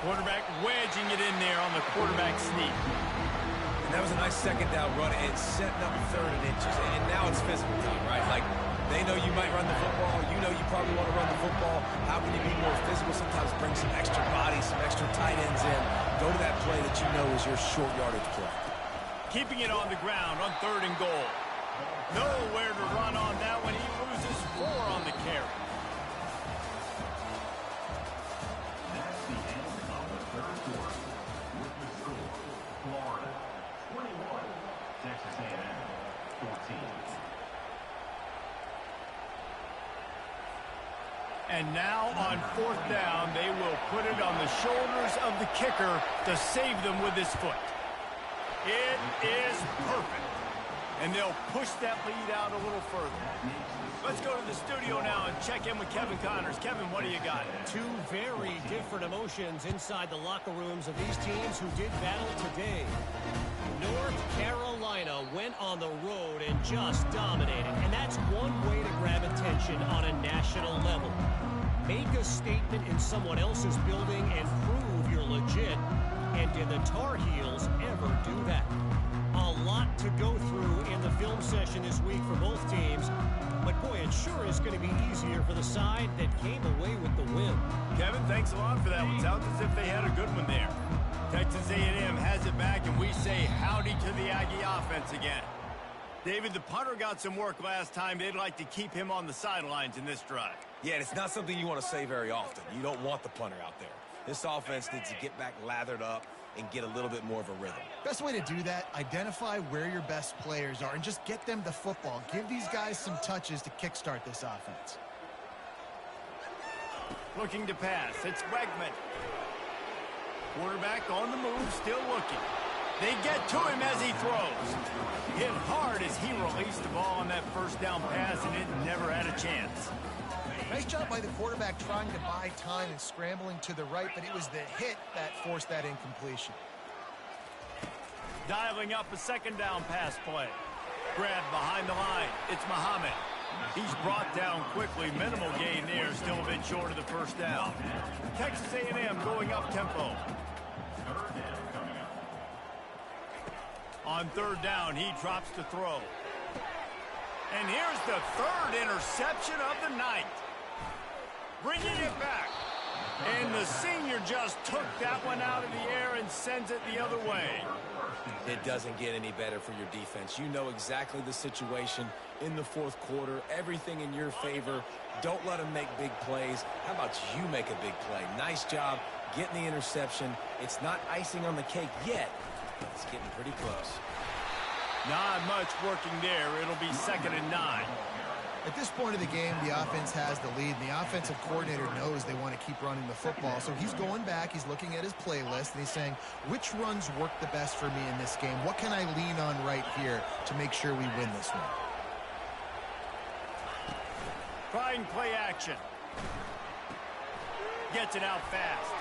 Quarterback wedging it in there on the quarterback sneak. And that was a nice 2nd down run and setting up 3rd and inches. And now it's physical time, right? Like, they know you might run the football. You know you probably want to run the football. How can you be more physical? Sometimes bring some extra bodies, some extra tight ends in. Go to that play that you know is your short yardage play. Keeping it on the ground on 3rd and goal. Nowhere to run on that one. He loses 4 on the carry. That's the end of the 3rd quarter. With the score, Florida 21, Texas A&M 14. And now on 4th down, they will put it on the shoulders of the kicker to save them with his foot. It is perfect. And they'll push that lead out a little further. Let's go to the studio now and check in with Kevin Connors. Kevin, what do you got? 2 very different emotions inside the locker rooms of these teams who did battle today. North Carolina went on the road and just dominated. And that's one way to grab attention on a national level. Make a statement in someone else's building and prove you're legit. And did the Tar Heels ever do that? A lot to go through in the film session this week for both teams. But boy, it sure is going to be easier for the side that came away with the win. Kevin, thanks a lot for that one. Sounds as if they had a good one there. Texas A&M has it back, and we say howdy to the Aggie offense again. David, the punter got some work last time. They'd like to keep him on the sidelines in this drive. Yeah, and it's not something you want to say very often. You don't want the punter out there. This offense needs to get back lathered up and get a little bit more of a rhythm. Best way to do that, identify where your best players are and just get them the football. Give these guys some touches to kickstart this offense. Looking to pass. It's Wegman. Quarterback on the move, still looking. They get to him as he throws. Hit hard as he released the ball on that 1st down pass, and it never had a chance. Nice job by the quarterback trying to buy time and scrambling to the right, but it was the hit that forced that incompletion. Dialing up a 2nd down pass play. Grab behind the line. It's Muhammad. He's brought down quickly. Minimal gain there. Still a bit short of the 1st down. Texas A&M going up tempo. 3rd down coming up. On 3rd down, he drops to throw. And here's the 3rd interception of the night. Bringing it back. And the senior just took that one out of the air and sends it the other way. It doesn't get any better for your defense. You know exactly the situation in the fourth quarter. Everything in your favor. Don't let them make big plays. How about you make a big play? Nice job getting the interception. It's not icing on the cake yet, but it's getting pretty close. Not much working there. It'll be 2nd and 9. At this point of the game, the offense has the lead, and the offensive coordinator knows they want to keep running the football. So he's going back, he's looking at his playlist, and he's saying, which runs work the best for me in this game? What can I lean on right here to make sure we win this one? Trying play action. Gets it out fast.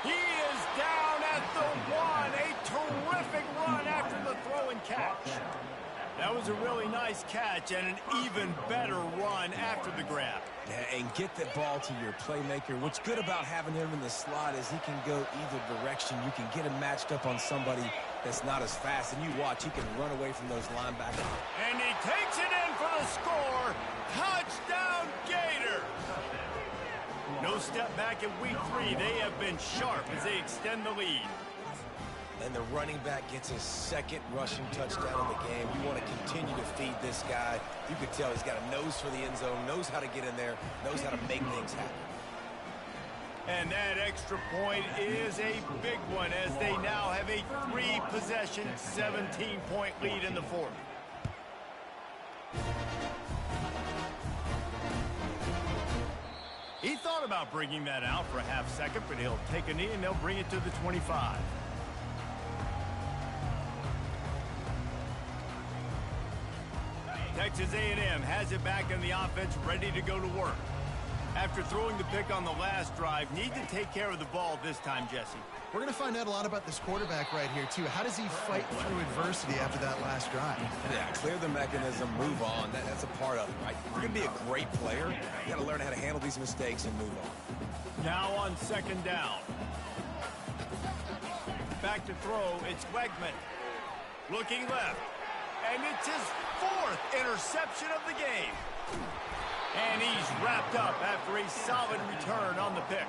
He is down at the 1. A terrific run after the throw and catch. That was a really nice catch and an even better run after the grab. Yeah, and get the ball to your playmaker. What's good about having him in the slot is he can go either direction. You can get him matched up on somebody that's not as fast, and you watch, he can run away from those linebackers. And he takes it in for the score. Touchdown, Gators! No step back in week 3. They have been sharp as they extend the lead. And the running back gets his 2nd rushing touchdown in the game. You want to continue to feed this guy. You can tell he's got a nose for the end zone, knows how to get in there, knows how to make things happen. And that extra point is a big one as they now have a 3-possession, 17-point lead in the 4th. He thought about bringing that out for a half second, but he'll take a knee and they'll bring it to the 25. Texas A&M has it back in the offense, ready to go to work. After throwing the pick on the last drive, need to take care of the ball this time, Jesse. We're going to find out a lot about this quarterback right here, too. How does he fight through adversity after that last drive? Yeah, clear the mechanism, move on. That's a part of it, right? If you're going to be a great player, you got to learn how to handle these mistakes and move on. Now on 2nd down. Back to throw, it's Wegman. Looking left. And it's his 4th interception of the game. And he's wrapped up after a solid return on the pick.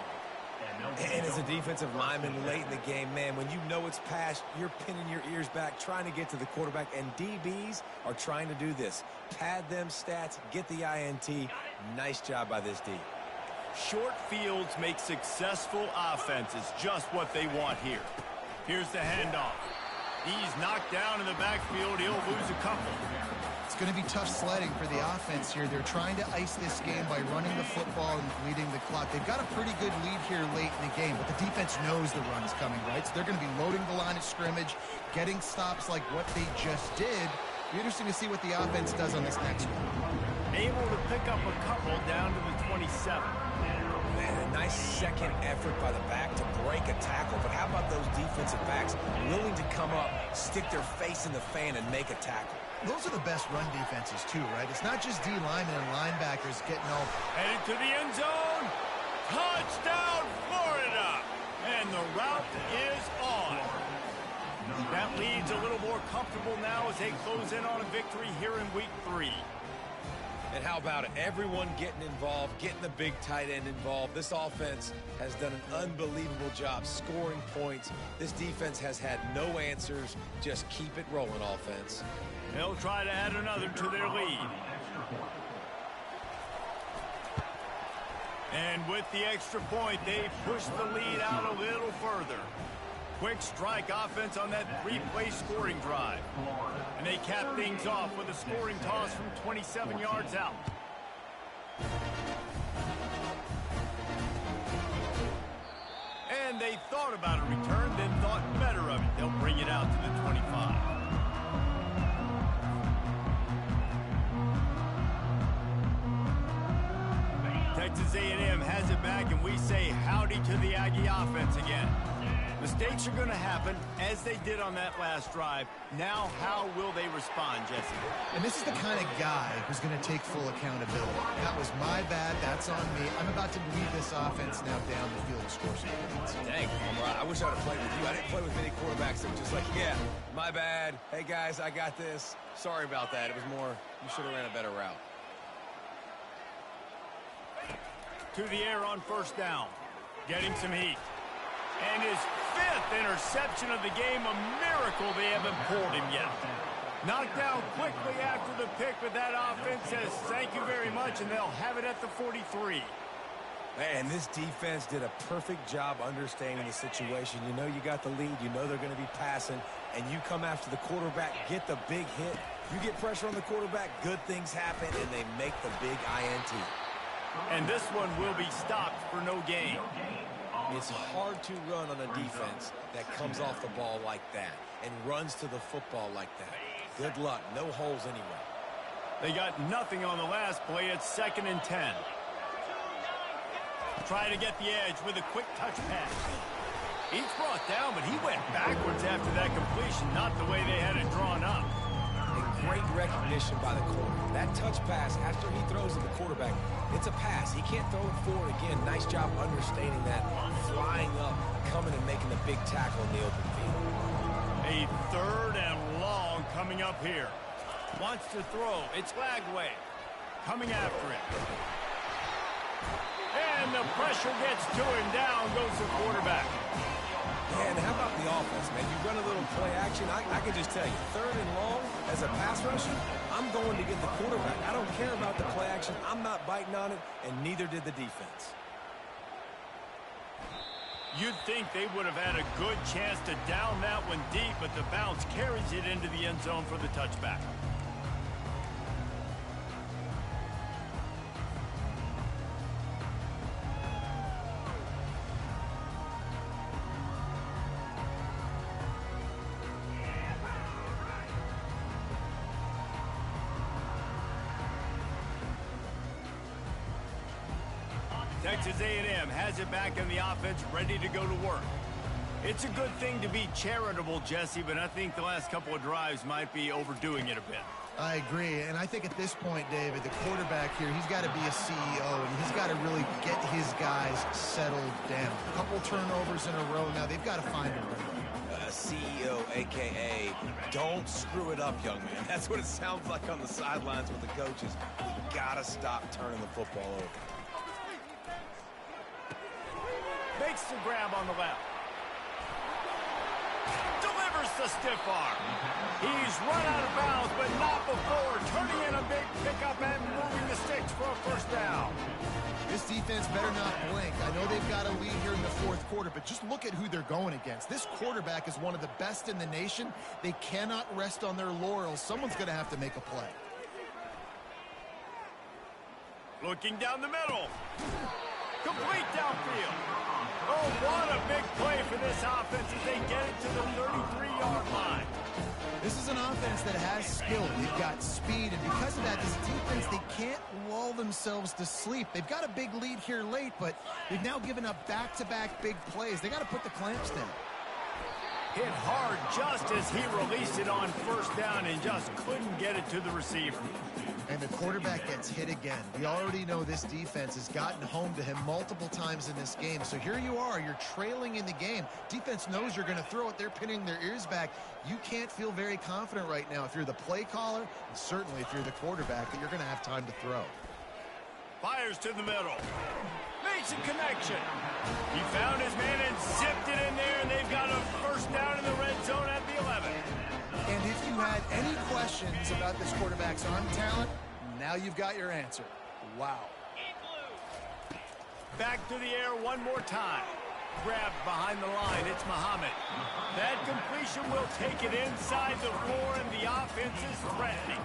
And as a defensive lineman late in the game, man, when you know it's past, you're pinning your ears back, trying to get to the quarterback, and DBs are trying to do this. Pad them stats, get the INT. Nice job by this D. Short fields make successful offenses just what they want here. Here's the handoff. He's knocked down in the backfield. He'll lose a couple. It's going to be tough sledding for the offense here. They're trying to ice this game by running the football and bleeding the clock. They've got a pretty good lead here late in the game, but the defense knows the run's coming, right? So they're going to be loading the line of scrimmage, getting stops like what they just did. Be interesting to see what the offense does on this next one. Able to pick up a couple down to the 27. Man, a nice 2nd effort by the back to break a tackle. But how about those defensive backs willing to come up, stick their face in the fan, and make a tackle? Those are the best run defenses, too, right? It's not just D linemen and linebackers getting all... Headed to the end zone. Touchdown, Florida. And the route is on. That lead's a little more comfortable now as they close in on a victory here in week 3. And how about it? Everyone getting involved, getting the big tight end involved. This offense has done an unbelievable job scoring points. This defense has had no answers. Just keep it rolling, offense. They'll try to add another to their lead. And with the extra point, they push the lead out a little further. Quick strike offense on that 3-play scoring drive. And they cap things off with a scoring toss from 27 yards out. And they thought about a return, then thought better of it. They'll bring it out to the 25. Texas A&M has it back, and we say howdy to the Aggie offense again. Mistakes are going to happen, as they did on that last drive. Now, how will they respond, Jesse? And this is the kind of guy who's going to take full accountability. That was my bad. That's on me. I'm about to lead this offense now down the field to score some points. Dang, I wish I would have played with you. I didn't play with many quarterbacks that were just like, yeah, my bad. Hey, guys, I got this. Sorry about that. It was more, you should have ran a better route. to the air on first down. Getting some heat. And his 5th interception of the game, a miracle they haven't pulled him yet. Knocked down quickly after the pick, but that offense says thank you very much, and they'll have it at the 43. Man, this defense did a perfect job understanding the situation. You know you got the lead. You know they're going to be passing, and you come after the quarterback, get the big hit. You get pressure on the quarterback, good things happen, and they make the big INT. And this one will be stopped for no gain. It's hard to run on a defense that comes off the ball like that and runs to the football like that. Good luck. No holes anyway. They got nothing on the last play. It's 2nd and 10. Try to get the edge with a quick touch pass. He's brought down, but he went backwards after that completion, not the way they had it drawn up. And great recognition by the corner. That touch pass, after he throws to the quarterback, it's a pass. He can't throw it forward again. Nice job understanding that, flying up, coming and making the big tackle in the open field. A 3rd and long coming up here. Wants to throw. It's Lagway coming after it. And the pressure gets to him. Down goes the quarterback. Man, how about the offense, man? You run a little play action. I can just tell you, 3rd and long as a pass rusher, I'm going to get the quarterback. I don't care about the play action. I'm not biting on it, and neither did the defense. You'd think they would have had a good chance to down that one deep, but the bounce carries it into the end zone for the touchback. Texas A&M has it back in the offense, ready to go to work. It's a good thing to be charitable, Jesse, but I think the last couple of drives might be overdoing it a bit. I agree, and I think at this point, David, the quarterback here, he's got to be a CEO, and he's got to really get his guys settled down. A couple turnovers in a row now. They've got to find a rhythm. CEO, a.k.a. don't screw it up, young man. That's what it sounds like on the sidelines with the coaches. We got to stop turning the football over. Makes the grab on the left. Delivers the stiff arm. He's run out of bounds, but not before turning in a big pickup and moving the sticks for a first down. This defense better not blink. I know they've got a lead here in the 4th quarter, but just look at who they're going against. This quarterback is one of the best in the nation. They cannot rest on their laurels. Someone's going to have to make a play. Looking down the middle. Complete downfield. Oh, what a big play for this offense as they get it to the 33-yard line. This is an offense that has skill. They've got speed, and because of that, this defense, they can't lull themselves to sleep. They've got a big lead here late, but they've now given up back-to-back big plays. They got to put the clamps down. Hit hard just as he released it on first down and just couldn't get it to the receiver. And the quarterback gets hit again. We already know this defense has gotten home to him multiple times in this game. So here you are, you're trailing in the game. Defense knows you're going to throw it. They're pinning their ears back. You can't feel very confident right now if you're the play caller, and certainly if you're the quarterback, that you're going to have time to throw. Fires to the middle. Makes a connection. He found his man and zipped it in there, and they've got a first down in the red zone at the 11. And if you had any questions about this quarterback's arm talent, now you've got your answer. Wow. Back to the air one more time. Grabbed behind the line. It's Muhammad. That completion will take it inside the 4, and the offense is threatening.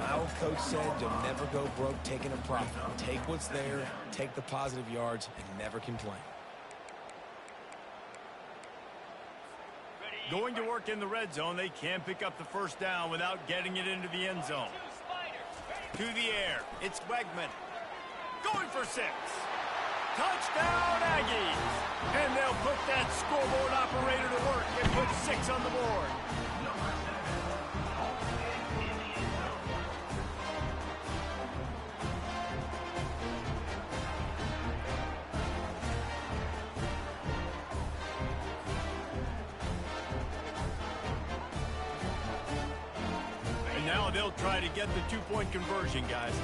My old coach said you'll never go broke taking a profit. Take what's there, take the positive yards, and never complain. Going to work in the red zone, they can't pick up the first down without getting it into the end zone. To the air, it's Wegman. Going for 6. Touchdown, Aggies! And they'll put that scoreboard operator to work and put 6 on the board. Now they'll try to get the 2-point conversion, guys.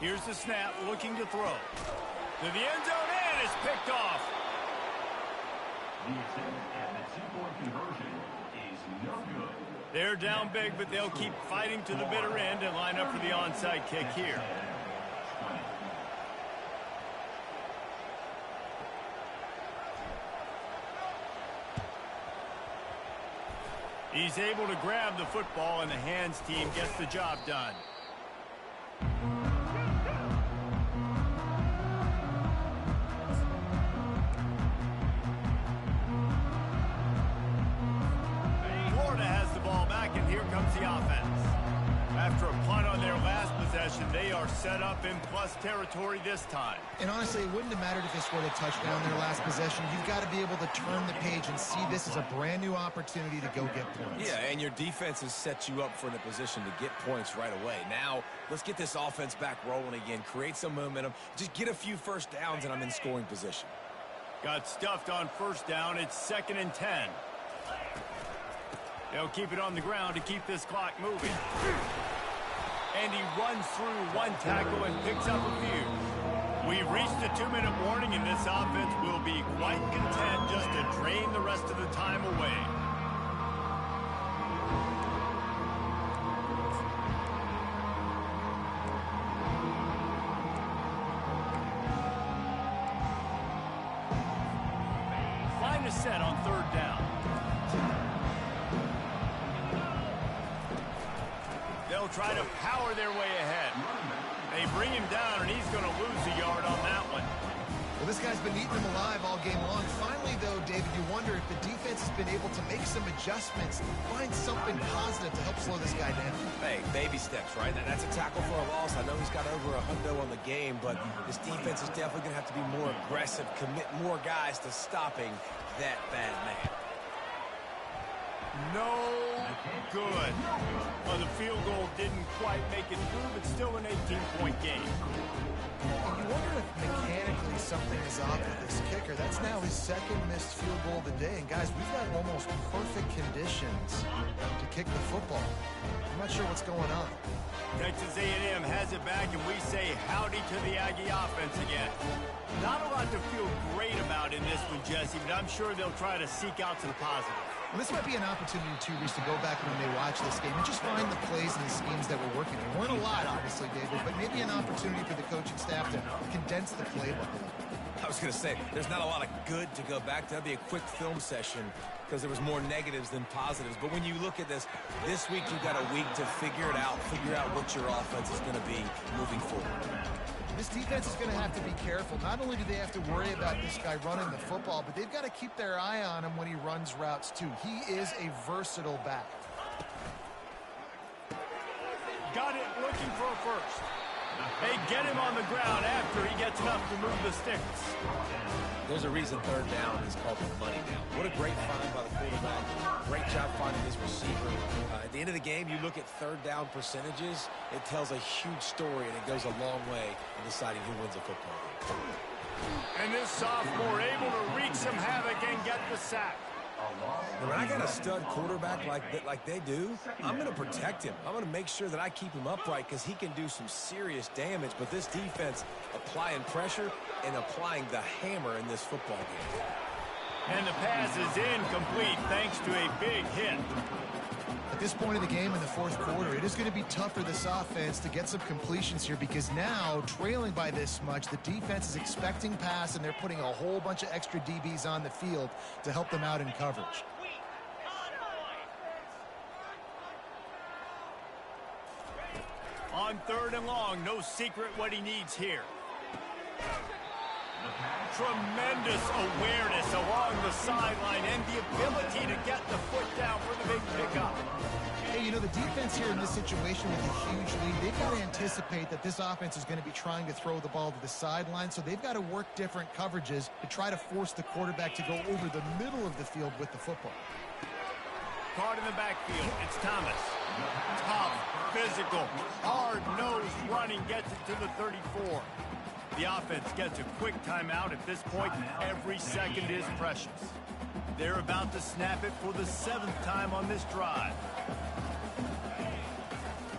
Here's the snap, looking to throw. To the end zone, and it's picked off. The attempt at the two-point conversion is no good. They're down big, but they'll keep fighting to the bitter end and line up for the onside kick here. He's able to grab the football, and the hands team gets the job done. Florida has the ball back, and here comes the offense. After a punt on their last possession, they are set up in plus territory this time. And honestly, it wouldn't have mattered if they scored a touchdown their last possession. You've got to be able to turn the page and see this as a brand new opportunity to go get points. Yeah, and your defense has set you up for in a position to get points right away. Now, let's get this offense back rolling again, create some momentum, just get a few first downs, and I'm in scoring position. Got stuffed on first down. It's 2nd and 10. They'll keep it on the ground to keep this clock moving. And he runs through one tackle and picks up a few. We've reached the 2-minute warning, and this offense will be quite content just to drain the rest of the time away. Line is set on 3rd down. They'll try to power their way ahead. They bring him down, and he's going to lose a yard on that one. Well, this guy's been eating them alive all game long. Finally, though, David, you wonder if the defense has been able to make some adjustments, find something positive to help slow this guy down. Hey, baby steps, right? That's a tackle for a loss. I know he's got over $100 on the game, but this defense is definitely going to have to be more aggressive, commit more guys to stopping that bad man. No good. Well, the field goal didn't quite make it through, but still an 18-point game. And you wonder if mechanically something is off with this kicker. That's now his 2nd missed field goal of the day. And, guys, we've got almost perfect conditions to kick the football. I'm not sure what's going on. Texas A&M has it back, and we say howdy to the Aggie offense again. Not a lot to feel great about in this one, Jesse, but I'm sure they'll try to seek out some positive. Well, this might be an opportunity, too, Reese, to go back when they watch this game and just find the plays and the schemes that were working. There weren't a lot, obviously, David, but maybe an opportunity for the coaching staff to condense the playbook. I was going to say, there's not a lot of good to go back to. That'd be a quick film session because there was more negatives than positives. But when you look at this week you've got a week to figure out what your offense is going to be moving forward. This defense is going to have to be careful. Not only do they have to worry about this guy running the football, but they've got to keep their eye on him when he runs routes, too. He is a versatile back. Got it, looking for a first. They get him on the ground after he gets enough to move the sticks. There's a reason 3rd down is called the money down. What a great find by the quarterback. Great job finding his receiver. At the end of the game, you look at 3rd down percentages. It tells a huge story, and it goes a long way in deciding who wins a football game. And this sophomore able to wreak some havoc and get the sack. And when I got a stud quarterback like they do, I'm going to protect him. I'm going to make sure that I keep him upright because he can do some serious damage. But this defense applying pressure and applying the hammer in this football game. And the pass is incomplete thanks to a big hit. At this point of the game in the 4th quarter, it is going to be tough for this offense to get some completions here because now, trailing by this much, the defense is expecting pass, and they're putting a whole bunch of extra DBs on the field to help them out in coverage. On 3rd and long, no secret what he needs here. Tremendous awareness along the sideline and the ability to get the foot down for the big pickup. Hey, you know, the defense here in this situation with a huge lead, they've got to anticipate that this offense is going to be trying to throw the ball to the sideline, so they've got to work different coverages to try to force the quarterback to go over the middle of the field with the football. Caught in the backfield, it's Thomas. Tough, physical, hard-nosed running gets it to the 34. The offense gets a quick timeout. At this point, every second is precious. They're about to snap it for the 7th time on this drive.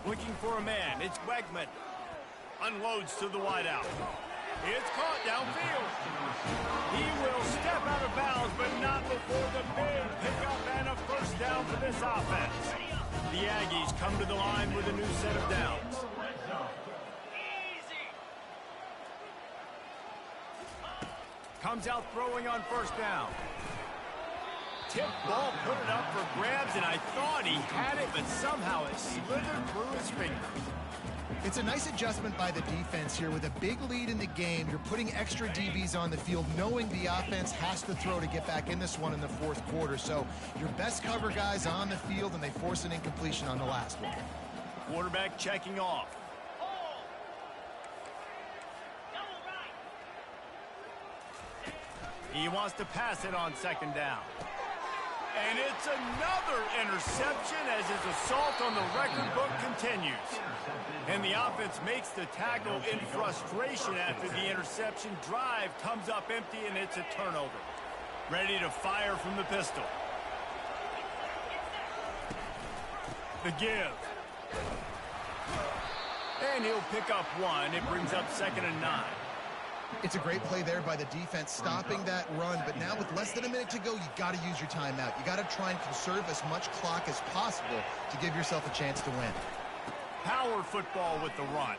Looking for a man. It's Wegman. unloads to the wideout. It's caught downfield. He will step out of bounds, but not before the big pickup and a first down for this offense. The Aggies come to the line with a new set of downs. Comes out throwing on first down. Tip ball, put it up for grabs, and I thought he had it, but somehow it slithered through his fingers. It's a nice adjustment by the defense here. With a big lead in the game, you're putting extra DBs on the field, knowing the offense has to throw to get back in this one in the fourth quarter. So your best cover guys on the field, and they force an incompletion on the last one. Quarterback checking off. He wants to pass it on second down. And it's another interception as his assault on the record book continues. And the offense makes the tackle in frustration after the interception. Drive comes up empty, and it's a turnover. Ready to fire from the pistol. The give. And he'll pick up one. It brings up 2nd and 9. It's a great play there by the defense, stopping that run. But now with less than a minute to go, you got to use your timeout. You got to try and conserve as much clock as possible to give yourself a chance to win. Power football with the run.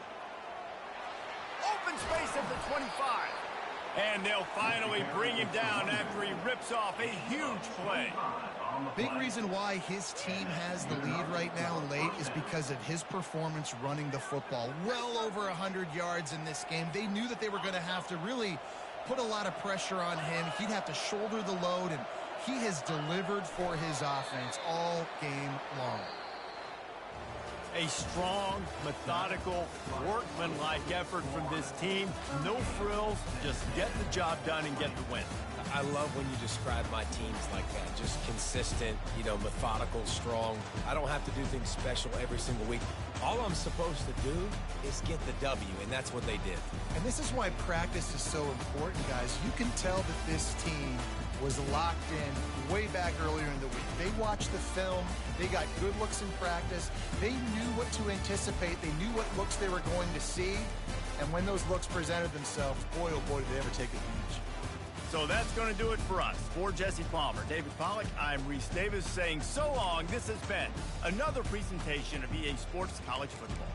Open space at the 25. And they'll finally bring him down after he rips off a huge play. Big reason why his team has the lead right now late is because of his performance running the football. Well over 100 yards in this game. They knew that they were going to have to really put a lot of pressure on him. He'd have to shoulder the load, and he has delivered for his offense all game long. A strong, methodical, workmanlike effort from this team. No frills, just get the job done and get the win. I love when you describe my teams like that. Just consistent, methodical, strong. I don't have to do things special every single week. All I'm supposed to do is get the W, and that's what they did. And this is why practice is so important, guys. You can tell that this team was locked in way back earlier in the week. They watched the film. They got good looks in practice. They knew what to anticipate. They knew what looks they were going to see. And when those looks presented themselves, boy, oh boy, did they ever take advantage. So that's going to do it for us. For Jesse Palmer, David Pollack, I'm Reese Davis saying so long. This has been another presentation of EA Sports College Football.